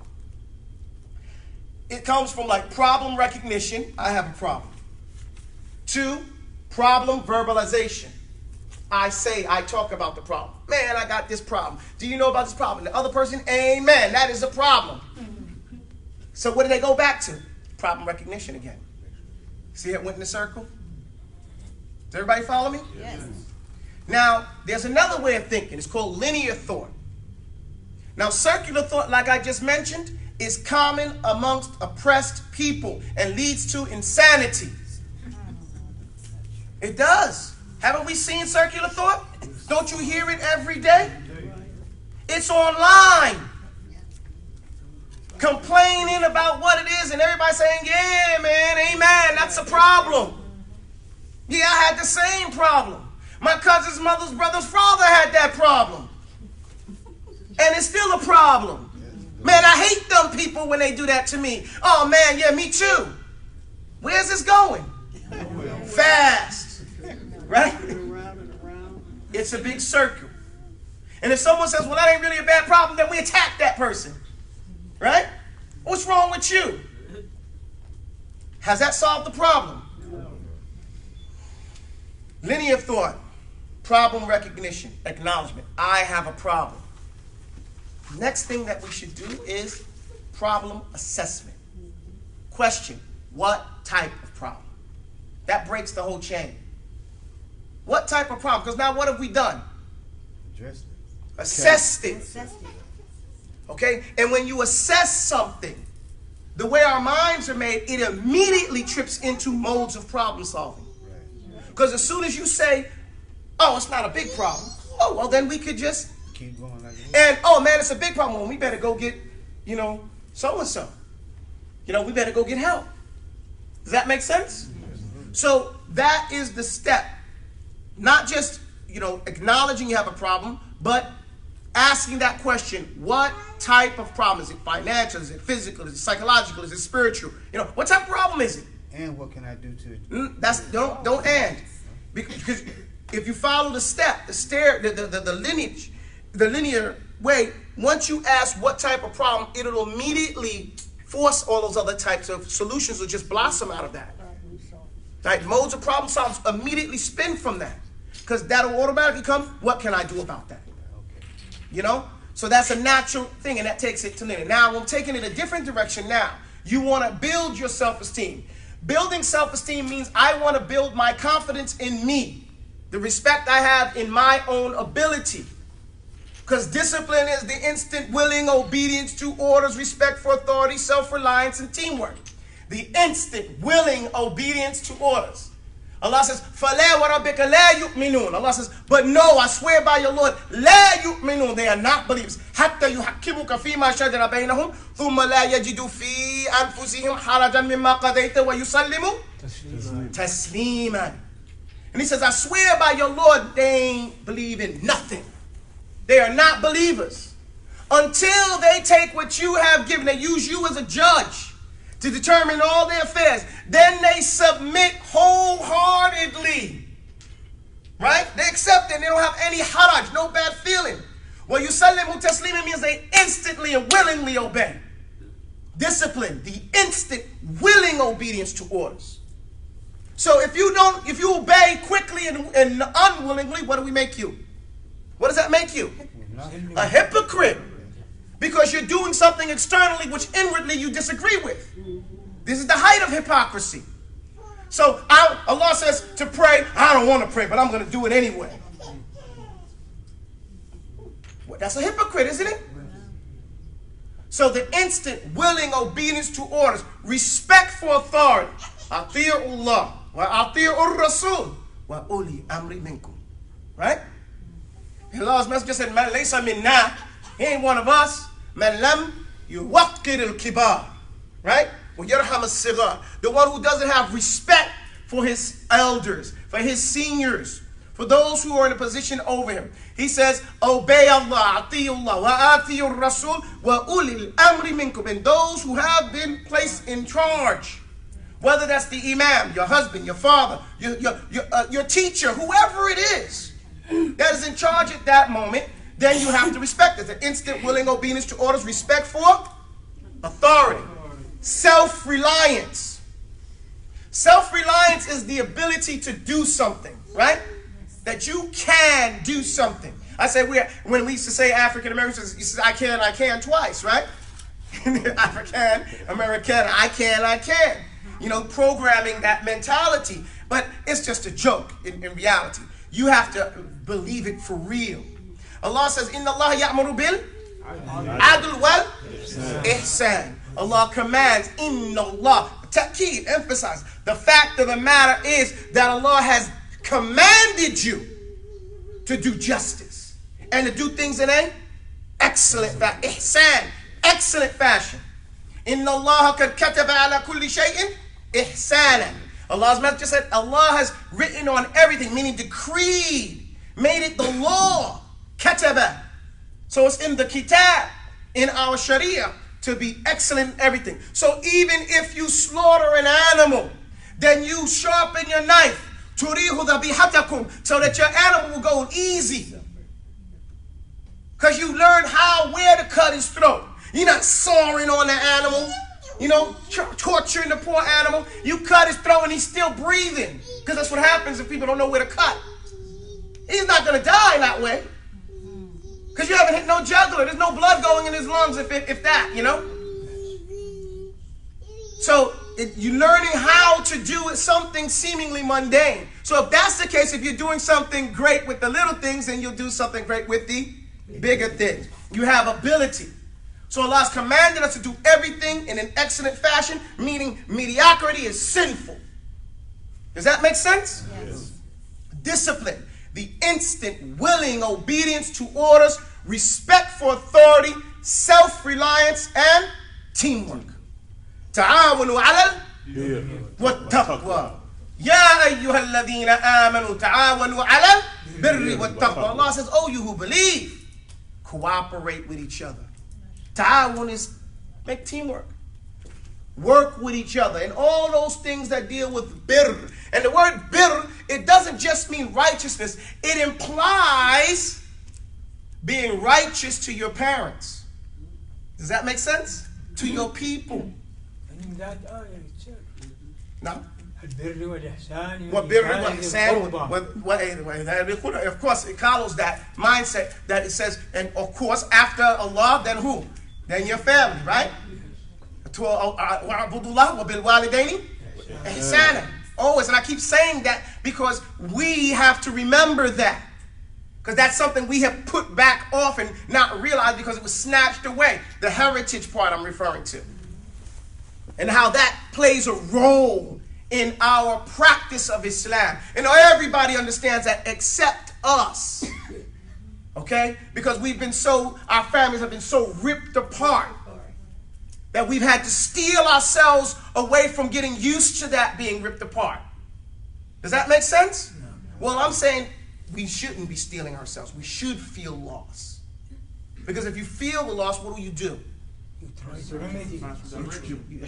It comes from like problem recognition. I have a problem. 2, problem verbalization. I talk about the problem. Man, I got this problem. Do you know about this problem? The other person, amen, that is a problem. So what do they go back to? Problem recognition again. See it went in a circle? Does everybody follow me? Yes. Now, there's another way of thinking. It's called linear thought. Now, circular thought, like I just mentioned, is common amongst oppressed people and leads to insanity. It does. Haven't we seen circular thought? Don't you hear it every day? It's online. Complaining about what it is and everybody saying, yeah, man, amen, that's a problem. Yeah, I had the same problem. My cousin's mother's brother's father had that problem. And it's still a problem. Man, I hate them people when they do that to me. Oh, man, yeah, me too. Where's this going? Fast. Right? It's a big circle. And if someone says, well, that ain't really a bad problem, then we attack that person. Right? What's wrong with you? Has that solved the problem? Linear thought, problem recognition, acknowledgement. I have a problem. Next thing that we should do is problem assessment. Question, what type of problem? That breaks the whole chain. What type of problem? Because now what have we done? Assessed it. Okay? And when you assess something, the way our minds are made, it immediately trips into modes of problem solving. Because as soon as you say, oh, it's not a big problem. Oh, well, then we could just keep going like this. And, oh, man, it's a big problem. Well, we better go get, so-and-so. We better go get help. Does that make sense? So that is the step. Not just, acknowledging you have a problem, but asking that question, what type of problem? Is it financial? Is it physical? Is it psychological? Is it spiritual? What type of problem is it? And what can I do to Don't and. Because if you follow the step, the linear way, once you ask what type of problem, it'll immediately force all those other types of solutions will just blossom out of that. Right? Modes of problem solves immediately spin from that. Because that'll automatically come, what can I do about that? So that's a natural thing, and that takes it to linear. Now, I'm taking it a different direction now. You want to build your self-esteem. Building self-esteem means I want to build my confidence in me, the respect I have in my own ability. Because discipline is the instant willing obedience to orders, respect for authority, self-reliance, and teamwork. The instant willing obedience to orders. Allah says, فَلَا وَرَبِّكَ لَا يُؤْمِنُونَ. Allah says, but no, I swear by your Lord, لَا يُؤْمِنُونَ. They are not believers. حَتَّى يُحَكِّمُكَ فِي مَا شَجَرَ بَيْنَهُم ثُمَّ لَا يَجِدُوا فِي أَنفُسِهِمْ حَرَجًا مِمَّا قَضَيْتَ وَيُسَلِّمُوا تَسْلِيمًا. And he says, I swear by your Lord, they ain't believing nothing. They are not believers until they take what you have given. They use you as a judge to determine all their affairs. Then they submit wholeheartedly. Right? They accept it. They don't have any haraj, no bad feeling. Well, yusallimu taslima means they instantly and willingly obey. Discipline, the instant willing obedience to orders. So if you obey quickly and unwillingly, what do we make you? What does that make you? A hypocrite. Because you're doing something externally which inwardly you disagree with. This is the height of hypocrisy. So Allah says to pray, I don't want to pray, but I'm going to do it anyway. Well, that's a hypocrite, isn't it? So the instant willing obedience to orders, respect for authority. Ati'ullah wa ati'ur rasul wa uli amri minkum. Right? Allah's messenger said, Man laysa minna. He ain't one of us. Man lam yuwaqqir al-kibar. Right? Wa yarham as-sigar. The one who doesn't have respect for his elders, for his seniors, for those who are in a position over him. He says, obey Allah, ati'ullah, wa ati'ur rasul, wa ulil amri minkum. And those who have been placed in charge, whether that's the imam, your husband, your father, your teacher, whoever it is that is in charge at that moment, then you have to respect it. The instant willing obedience to orders, respect for authority. Self-reliance. Self-reliance is the ability to do something, right? That you can do something. I say when we used to say African Americans, you say I can twice, right? African American, I can. You know, programming that mentality. But it's just a joke in reality. You have to believe it for real. Allah says, Inna Allah ya'muru bil adl wal ihsan. Allah commands, Inna Allah. Ta'keed, emphasize. The fact of the matter is that Allah has commanded you to do justice and to do things in an excellent fashion. Ihsan, excellent fashion. Inna Allah qad kataba ala kulli shay'in ihsanan. Allah's messenger said Allah has written on everything, meaning decreed, made it the law. Kataba. So it's in the kitab, in our sharia, to be excellent in everything. So even if you slaughter an animal, then you sharpen your knife, turihu dhabihatakum, so that your animal will go easy. Because you learn where to cut his throat. You're not sawing on the animal, torturing the poor animal. You cut his throat and he's still breathing. Because that's what happens if people don't know where to cut. He's not going to die that way. Because you haven't hit no jugular. There's no blood going in his lungs if that, So you're learning how to do something seemingly mundane. So if that's the case, if you're doing something great with the little things, then you'll do something great with the bigger things. You have ability. So Allah's commanded us to do everything in an excellent fashion, meaning mediocrity is sinful. Does that make sense? Yes. Discipline. The instant willing obedience to orders, respect for authority, self-reliance, and teamwork. Ta'awanu ala wattaqwa. Ya ayyuhal ladhina amanu ta'awanu ala birri wattaqwa. Allah says, oh, you who believe, cooperate with each other. Ta'awun is make teamwork. Work with each other. And all those things that deal with birr. And the word birr, it doesn't just mean righteousness. It implies being righteous to your parents. Does that make sense? To your people. No? Of course, it follows that mindset that it says, and of course, after Allah, then who? Then your family, right? Always, and I keep saying that because we have to remember that. Because that's something we have put back off and not realized because it was snatched away. The heritage part I'm referring to. And how that plays a role in our practice of Islam. And everybody understands that except us. Okay? Because our families have been so ripped apart that we've had to steel ourselves away from getting used to that being ripped apart. Does that make sense? No. Well, I'm saying we shouldn't be stealing ourselves. We should feel loss. Because if you feel the loss, what do? That's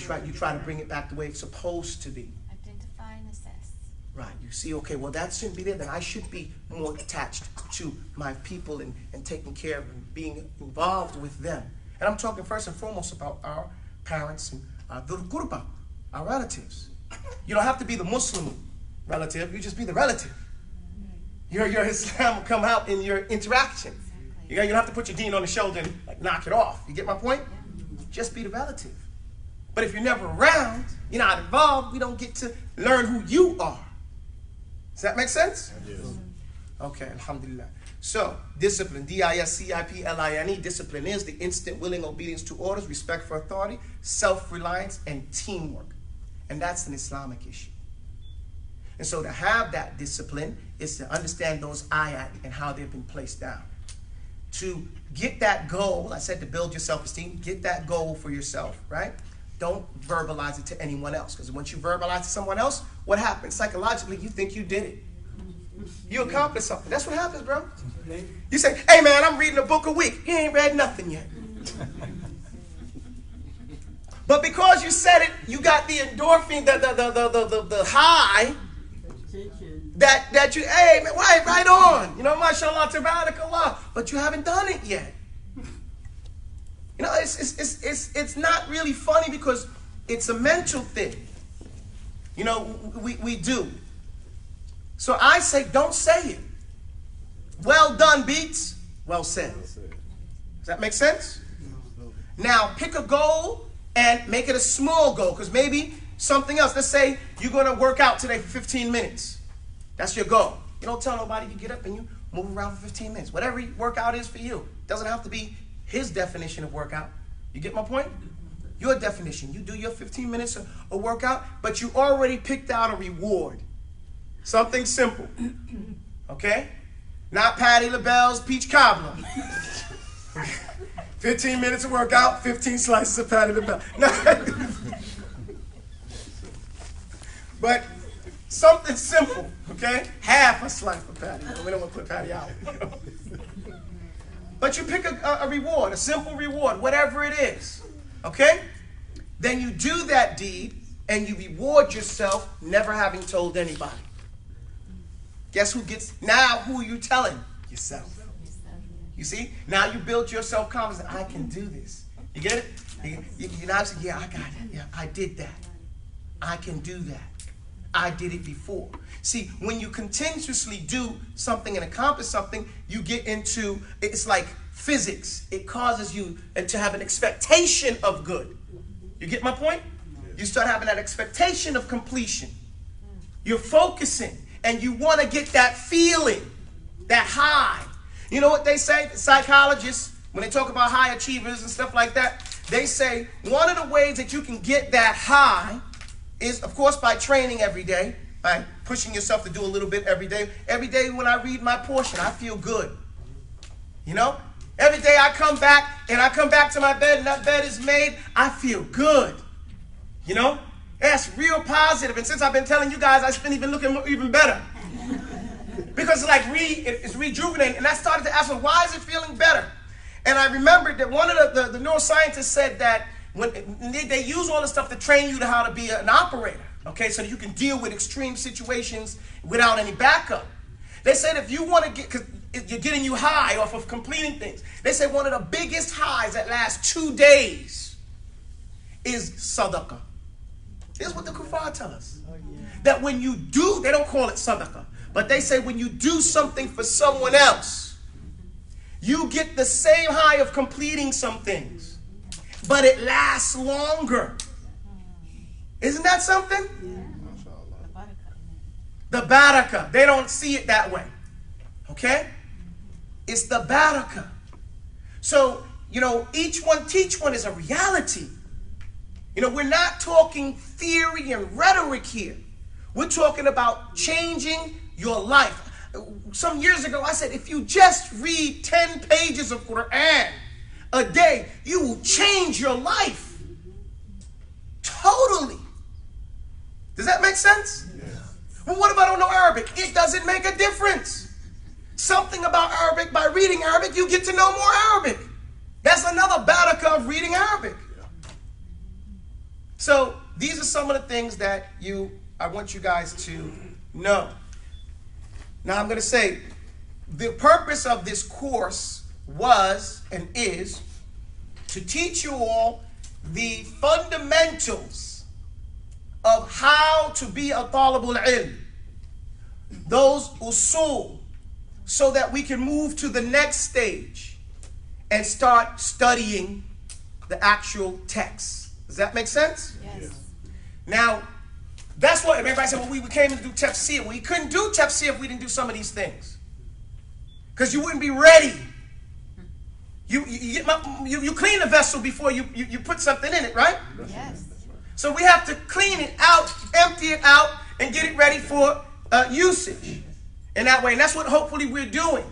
right. You try to bring it back the way it's supposed to be. Identify and assess. Right. You see, okay, well, that shouldn't be there. Then I should be more attached to my people and taking care of and being involved with them. And I'm talking first and foremost about our parents and the qurba, our relatives. You don't have to be the Muslim relative. You just be the relative. Your Islam will come out in your interaction. You don't have to put your deen on the shoulder and knock it off. You get my point? Just be the relative. But if you're never around, you're not involved, we don't get to learn who you are. Does that make sense? Yes. Okay, alhamdulillah. So, discipline, D-I-S-C-I-P-L-I-N-E, discipline is the instant willing obedience to orders, respect for authority, self-reliance, and teamwork. And that's an Islamic issue. And so to have that discipline is to understand those ayat and how they've been placed down. To get that goal, I said to build your self-esteem, get that goal for yourself, right? Don't verbalize it to anyone else. Because once you verbalize it to someone else, what happens? Psychologically, you think you did it. You accomplished something. That's what happens, bro. You say, hey man, I'm reading a book a week. You ain't read nothing yet. But because you said it, you got the endorphin, the high, that you, hey man, right on. You know, mashallah, tabarakallah. But you haven't done it yet. You know, it's not really funny because it's a mental thing. You know, we do. So I say, don't say it. Well done beats well said. Does that make sense? Now, pick a goal and make it a small goal, because maybe something else. Let's say you're going to work out today for 15 minutes. That's your goal. You don't tell nobody. You get up and you move around for 15 minutes. Whatever workout is for you. It doesn't have to be his definition of workout. You get my point? Your definition. You do your 15 minutes of workout, but you already picked out a reward. Something simple. Okay? Not Patti LaBelle's peach cobbler. 15 minutes of workout, 15 slices of Patti LaBelle. No. But something simple, okay? Half a slice of Patti. We don't want to put Patti out. But you pick a reward, a simple reward, whatever it is, okay? Then you do that deed and you reward yourself never having told anybody. Guess who gets, now who are you telling? Yourself. You see? Now you build your self-confidence. I can do this. You get it? You now say, yeah, I got it. Yeah, I did that. I can do that. I did it before. See, when you continuously do something and accomplish something, you get into, it's like physics. It causes you to have an expectation of good. You get my point? You start having that expectation of completion. You're focusing. And you want to get that feeling, that high. You know what they say? The psychologists, when they talk about high achievers and stuff like that, they say one of the ways that you can get that high is, of course, by training every day, by pushing yourself to do a little bit every day. Every day when I read my portion, I feel good. You know? Every day I come back and I come back to my bed and that bed is made, I feel good. You know? That's real positive. And since I've been telling you guys, I've been even looking even better. Because it's rejuvenating. And I started to ask, well, why is it feeling better? And I remembered that one of the neuroscientists said that when they use all this stuff to train you to how to be an operator, okay, so that you can deal with extreme situations without any backup. They said if you want to get, because you're getting you high off of completing things. They said one of the biggest highs that lasts 2 days is sadaqah. This is what the kuffar tell us. That when you do, they don't call it sadaqah, but they say when you do something for someone else, you get the same high of completing some things, but it lasts longer. Isn't that something? The barakah. They don't see it that way. Okay? It's the barakah. So, you know, each one teach one is a reality. You know, we're not talking theory and rhetoric here. We're talking about changing your life. Some years ago, I said, if you just read 10 pages of Quran a day, you will change your life. Totally. Does that make sense? Yeah. Well, what if I don't know Arabic? It doesn't make a difference. Something about Arabic, by reading Arabic, you get to know more Arabic. That's another barakah of reading Arabic. Yeah. So these are some of the things that I want you guys to know. Now I'm going to say, the purpose of this course was and is to teach you all the fundamentals of how to be a talibul ilm, those usul, so that we can move to the next stage and start studying the actual text. Does that make sense? Yes. Now, that's what everybody said, well, we came to do Tafseer. We couldn't do Tafseer if we didn't do some of these things. Because you wouldn't be ready. You clean the vessel before you put something in it, right? Yes. So we have to clean it out, empty it out, and get it ready for usage. In that way, and that's what hopefully we're doing.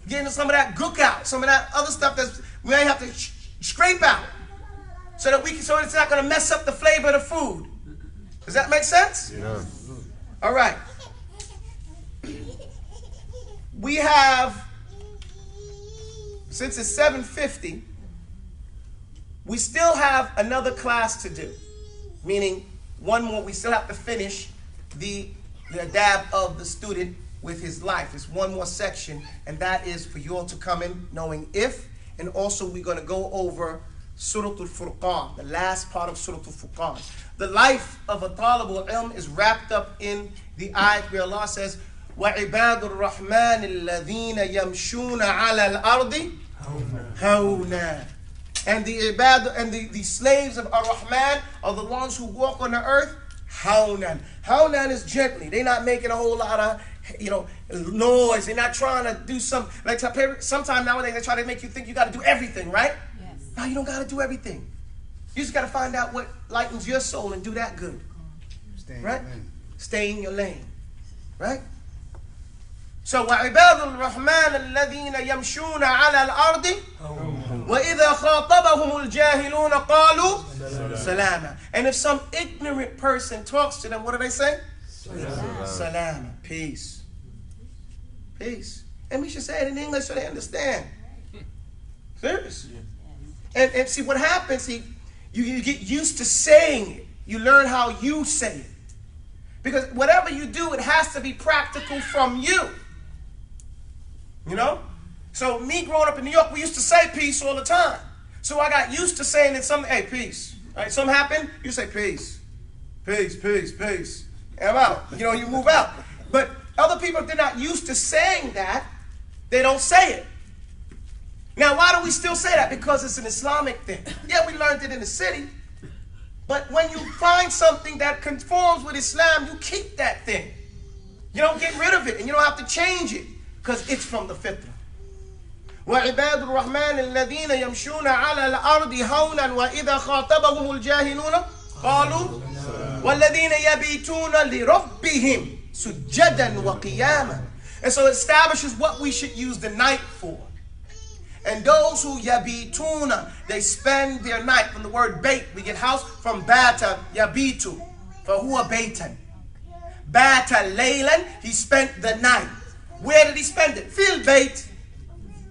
Getting some of that gook out, some of that other stuff that we may have to scrape out. So that so it's not going to mess up the flavor of the food. Does that make sense? Yeah. All right. We have, since it's 7:50, we still have another class to do. Meaning, one more, we still have to finish the adab of the student with his life. It's one more section, and that is for you all to come in knowing if, and also we're going to go over Surah Al-Furqan, the last part of Surah Al-Furqan. The life of a talibul ilm is wrapped up in the ayat where Allah says, وَعِبَادُ الرَّحْمَنِ الَّذِينَ يَمْشُونَ عَلَى الْأَرْضِ هَوْنًا. And the slaves of Ar-Rahman are the ones who walk on the earth hawnan. Hawnan is gently. They're not making a whole lot of noise. They're not trying to do some, like sometimes nowadays they try to make you think you got to do everything, right? Yes. No, you don't got to do everything. You just got to find out what lightens your soul and do that good. Right? Stay in your lane. Right? So, وَعِبَادُ الرَّحْمَنِ الَّذِينَ يَمْشُونَ عَلَى الْأَرْضِ وَإِذَا خَاطَبَهُمُ الْجَاهِلُونَ قَالُوا سَلَامًا. And if some ignorant person talks to them, what do they say? Salama. Peace. Peace. And we should say it in English so they understand. Serious. And see what happens, you get used to saying it. You learn how you say it. Because whatever you do, it has to be practical from you. You know? So me growing up in New York, we used to say peace all the time. So I got used to saying it something, hey, peace. Right? Something happened, you say peace. Peace, peace, peace. And I'm out. You move out. But other people, if they're not used to saying that, they don't say it. Now, why do we still say that? Because it's an Islamic thing. Yeah, we learned it in the city. But when you find something that conforms with Islam, you keep that thing. You don't get rid of it, and you don't have to change it, because it's from the fitrah. وَعِبَادُ الرَّحْمَنِ الَّذِينَ يَمْشُونَ عَلَى الْأَرْضِ هَوْنًا وَإِذَا خَاطَبَهُمُ الْجَاهِلُونَ قَالُوا وَالَّذِينَ يَبِيتُونَ لِرَبِّهِمْ سُجَّدًا وَقِيَامًا. And so it establishes what we should use the night for. And those who yabituna, they spend their night. From the word bait, we get house from bata, yabitu, for huwa baitan. Bata laylan, he spent the night. Where did he spend it? Fil bait.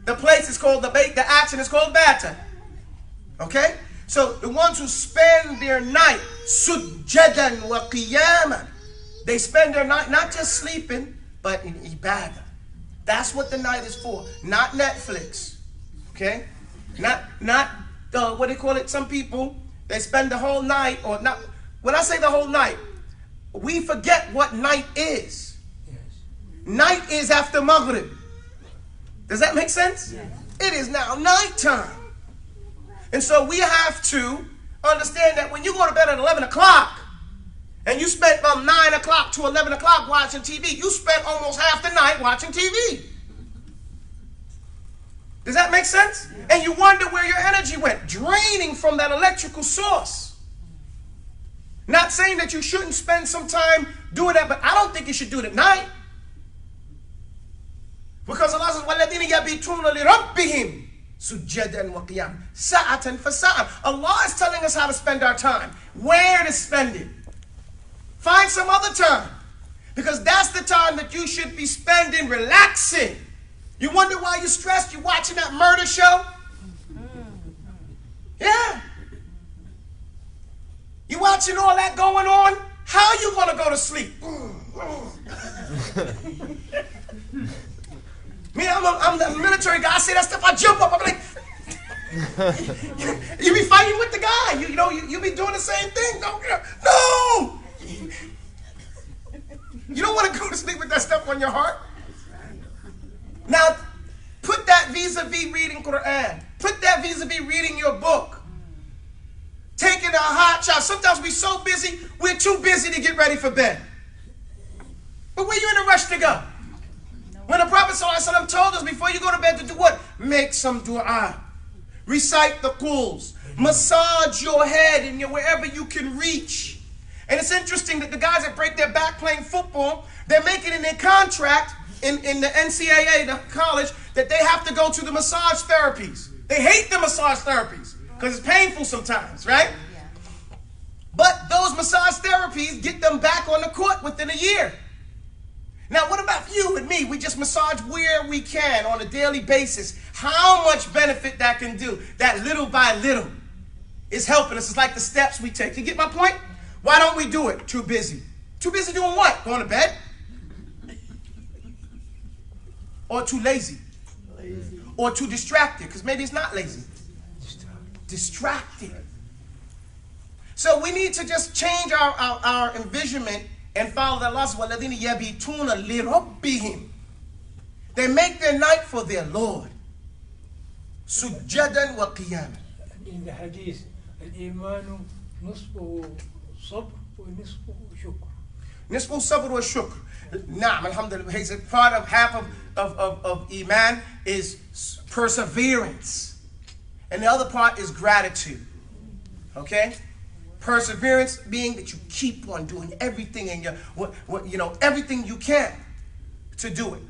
The place is called the bait, the action is called bata. Okay? So the ones who spend their night, sujjadan wa qiyaman, they spend their night not just sleeping, but in ibadah. That's what the night is for, not Netflix. Okay, not what do you call it? Some people, they spend the whole night, or not. When I say the whole night, we forget what night is. Yes. Night is after Maghrib. Does that make sense? Yes. It is now nighttime, and so we have to understand that when you go to bed at 11 o'clock, and you spent from 9 o'clock to 11 o'clock watching TV, you spent almost half the night watching TV. Does that make sense? And you wonder where your energy went, draining from that electrical source. Not saying that you shouldn't spend some time doing that, but I don't think you should do it at night. Because Allah says, وَالَّذِينَ يَبِيتُونَ لِرَبِّهِمْ سُجَّدًا وَقِيَامًا سَاعَةً فَسَاعَةً. Allah is telling us how to spend our time, where to spend it. Find some other time. Because that's the time that you should be spending relaxing. You wonder why you're stressed? You're watching that murder show? Yeah. You watching all that going on? How are you going to go to sleep? Me, I'm the military guy. I say that stuff, I jump up. I'm like, you be fighting with the guy. You be doing the same thing. No! You don't want to go to sleep with that stuff on your heart. Now, put that vis-a-vis reading Quran. Put that vis-a-vis reading your book. Taking a hot shower. Sometimes we're so busy, we're too busy to get ready for bed. But where you in a rush to go? When the Prophet ﷺ told us before you go to bed to do what? Make some dua. Recite the quls. Massage your head and wherever you can reach. And it's interesting that the guys that break their back playing football, they're making in their contract in the NCAA, the college, that they have to go to the massage therapies. They hate the massage therapies because it's painful sometimes, right? But those massage therapies get them back on the court within a year. Now, what about you and me? We just massage where we can on a daily basis. How much benefit that can do, that little by little, is helping us. It's like the steps we take. You get my point? Why don't we do it? Too busy. Too busy doing what? Going to bed? Or too lazy? Or too distracted, because maybe it's not lazy. Distracted. So we need to just change our envisionment and follow the Allah. وَالَّذِينَ يَبِيتُونَ لِرَبِّهِمْ. They make their night for their Lord. سُجَّدًا وَقِيَامًا. In the hadith, الإيمان نصفه صبر ونصفه شكر. نصفه صبر وشكر. Naam, alhamdulillah. He said part of half of Iman is perseverance. And the other part is gratitude. Okay? Perseverance being that you keep on doing everything in your, everything you can to do it.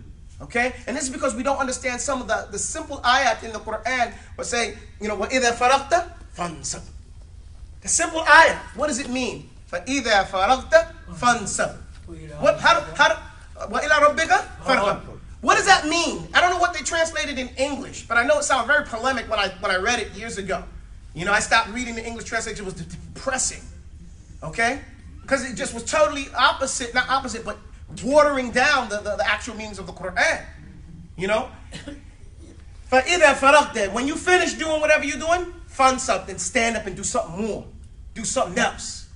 Okay? And this is because we don't understand some of the simple ayat in the Quran, but say, وَإِذَا فَرَغْتَ فَانْصَبْ. The simple ayat, what does it mean? فَإِذَا فَرَغْتَ فَانْصَبْ. وَإِلَى رَبِّكَ فَارْغَب. What does that mean? I don't know what they translated in English, but I know it sounded very polemic when I read it years ago. I stopped reading the English translation. It was depressing, okay? Because it just was totally opposite, not opposite, but watering down the actual meanings of the Quran, فَإِذَا فَرَغْتَ. When you finish doing whatever you're doing, find something, stand up and do something more. Do something else.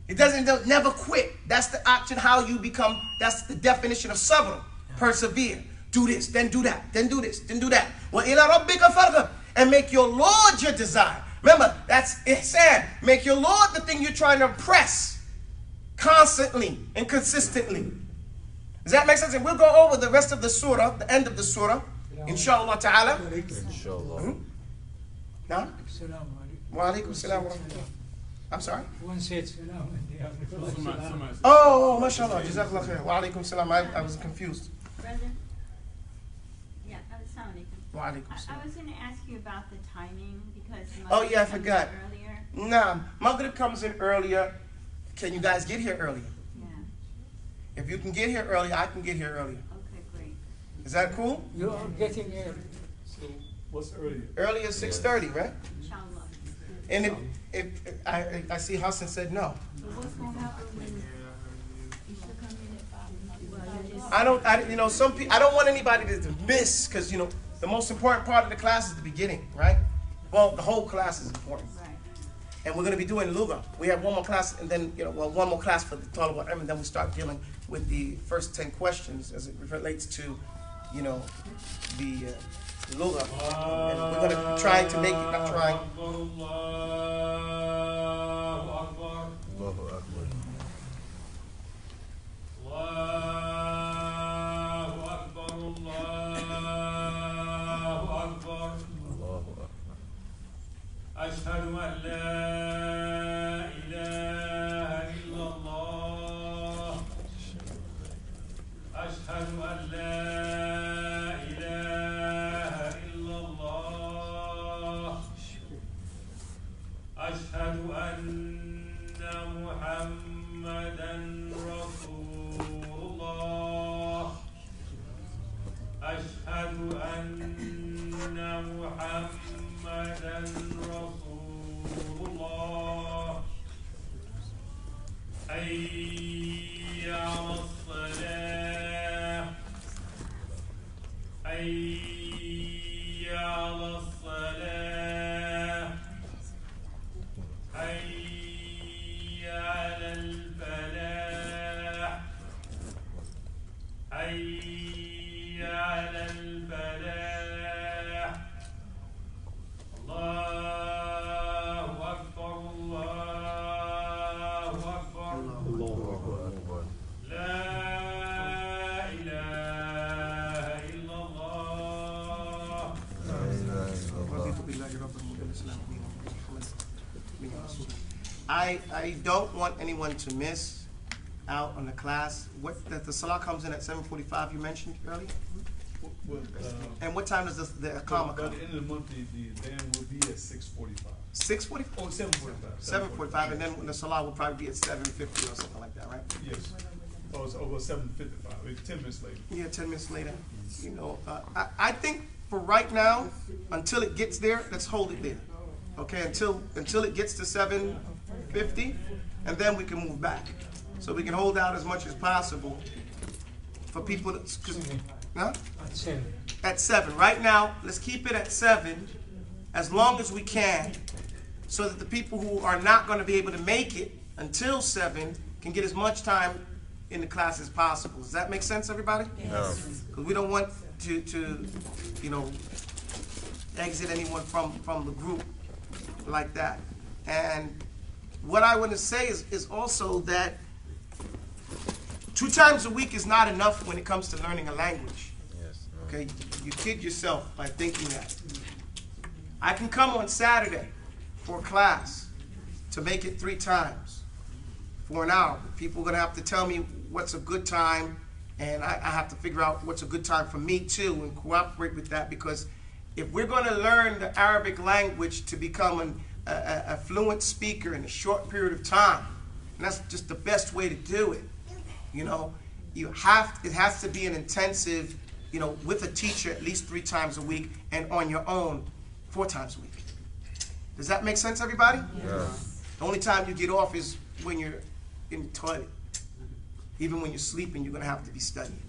It doesn't never quit. That's the option how you become, that's the definition of sabr. Persevere. Do this, then do that, then do this, then do that. وَإِلَى رَبِّكَ فَارْغَب. And make your Lord your desire. Remember, that's ihsan. Make your Lord the thing you're trying to impress constantly and consistently. Does that make sense? And we'll go over the rest of the surah, the end of the surah, inshallah ta'ala. Inshallah. Now? Wa alaikum salam wa rahmatullah. I'm sorry? One said salam and the other replied salam. Oh, mashallah. Jazakallah khair. Wa alaikum salam. I was confused. Brother? Yeah, assalamu alaikum. Wa alaikum salam. I was going to ask you about the timing because Oh, yeah, I Maghrib comes forgot. earlier. Nah, Maghrib comes in earlier. Can you guys get here earlier? Yeah. If you can get here early, I can get here earlier. Okay, great. Is that cool? You are getting So what's earlier? Earlier 6:30, right? Inshallah. And if I see Hassan said no. So what's going to happen when you come in at 5? I don't. Some people. I don't want anybody to miss because the most important part of the class is the beginning, right? Well, the whole class is important. Right. And we're going to be doing Lugha. We have one more class, and then one more class for the Taubah, and then we start dealing with the first 10 questions as it relates to, the Lugha. And we're going to try to make it, not trying. Allahu Akbar. أشهد أن لا إله محمدا رسول الله حي على الصلاة حي على الصلاة حي على الفلاح حي على الفلاح الله أكبر الله أكبر الله أكبر. لا إله إلا الله. I don't want anyone to miss out on the class. What the salah comes in at 7:45. You mentioned earlier. And what time does the Iqamah By come? the end of the month, the band will be at 6:45. 6:45. Oh, 7:45. 7:45, and then the salah will probably be at 7:50 or something like that, right? Yes. Oh, it's over 7:55. It's 10 minutes later. Yeah, 10 minutes later. You know, I think for right now, until it gets there, let's hold it there. Okay, until it gets to 7:50, and then we can move back. So we can hold out as much as possible for people to, huh? At 7. Right now, let's keep it at 7 as long as we can, so that the people who are not going to be able to make it until 7 can get as much time in the class as possible. Does that make sense, everybody? Yes. Because we don't want to you know, exit anyone from the group like that. And what I want to say is also that 2 times a week is not enough when it comes to learning a language. Yes. Okay, you kid yourself by thinking that. I can come on Saturday for class to make it 3 times for an hour. People are going to have to tell me what's a good time, and I have to figure out what's a good time for me too and cooperate with that, because if we're going to learn the Arabic language to become a fluent speaker in a short period of time, and that's just the best way to do it, you know, it has to be an intensive, you know, with a teacher at least 3 times a week, and on your own 4 times a week. Does that make sense, everybody? Yeah. The only time you get off is when you're in the toilet. Even when you're sleeping, you're going to have to be studying.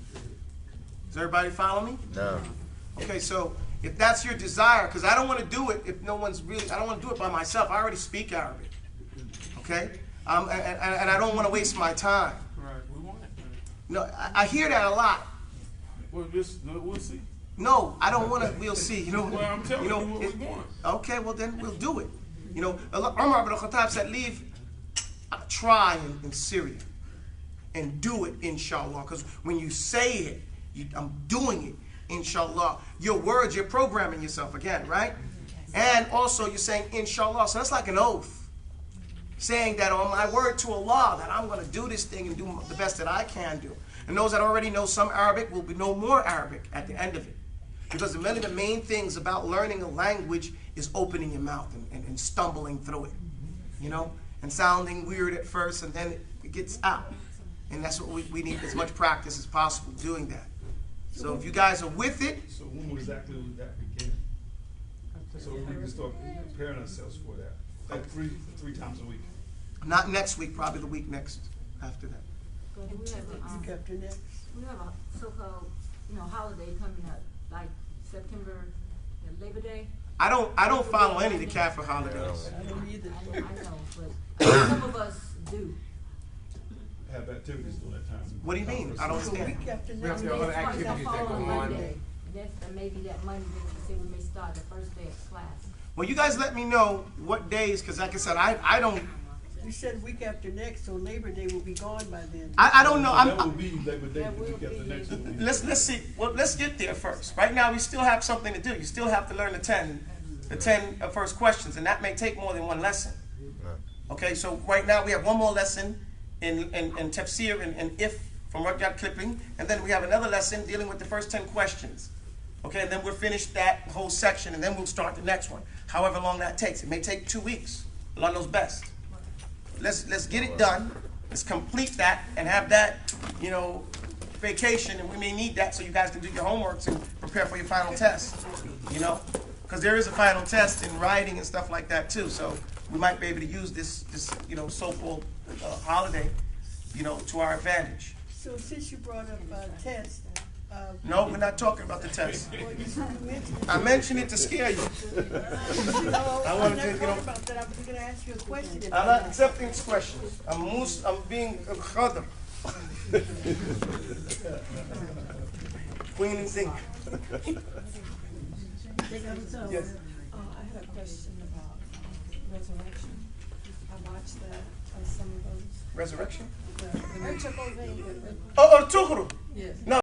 Does everybody follow me? No. Okay, so if that's your desire, because I don't want to do it if no one's really, I don't want to do it by myself. I already speak Arabic. Okay? And I don't want to waste my time. Right. We want it. No, I hear that a lot. Well, we'll see. No, I don't want to, we'll see. You know, Well, I'm telling you what we want. Okay, well then we'll do it. You know, Umar ibn Khattab said, leave, try in Syria and do it, inshallah. Because when you say it, I'm doing it, inshallah. Your words, you're programming yourself again, right? And also you're saying inshallah. So that's like an oath. Saying that on my word to Allah, that I'm going to do this thing and do the best that I can do. And those that already know some Arabic will know more Arabic at the end of it. Because one of the main things about learning a language is opening your mouth and stumbling through it. You know? And sounding weird at first, and then it gets out. And that's what we need as much practice as possible doing that. So if you guys are with it. So when exactly would that begin? So we can start preparing ourselves for that. Like three times a week. Not next week, probably the week next after that. And we have Week after next. we have a so-called, holiday coming up, like September, Labor Day. I don't follow any of the Kafir holidays. I don't either. I know, but some of us do. Have activities during that time. What do you mean? I don't So understand. week after We next. have other activities that go on. That's maybe that Monday, they say we may start the first day of class. Well, you guys let me know what days, because like I said, I don't. You said week after next, so Labor Day will be gone by then. I don't know. That will be Labor Day, the week after next week. Let's see. Well, let's get there first. Right now, we still have something to do. You still have to learn the 10 first questions, and that may take more than one lesson. Okay, so right now we have one more lesson in Tafseer and if from Rudyard Clipping, and then we have another lesson dealing with the first 10 questions. Okay, and then we'll finish that whole section, and then we'll start the next one. However long that takes, it may take 2 weeks. Allah knows best. Let's get it done. Let's complete that and have that, vacation, and we may need that so you guys can do your homeworks and prepare for your final test. because there is a final test in writing and stuff like that too. So we might be able to use this so-called holiday, to our advantage. So since you brought up test. No, we're not talking about the test. Well, you mentioned it. I mentioned it to scare you. I wanted to, about that. I was going to ask you a question. I'm not accepting questions. I'm being a khadr. Queen and zinc. Yes. I had a question about resurrection. I watched that, some of those. Resurrection? The Oh, Tukhru. Yes. No.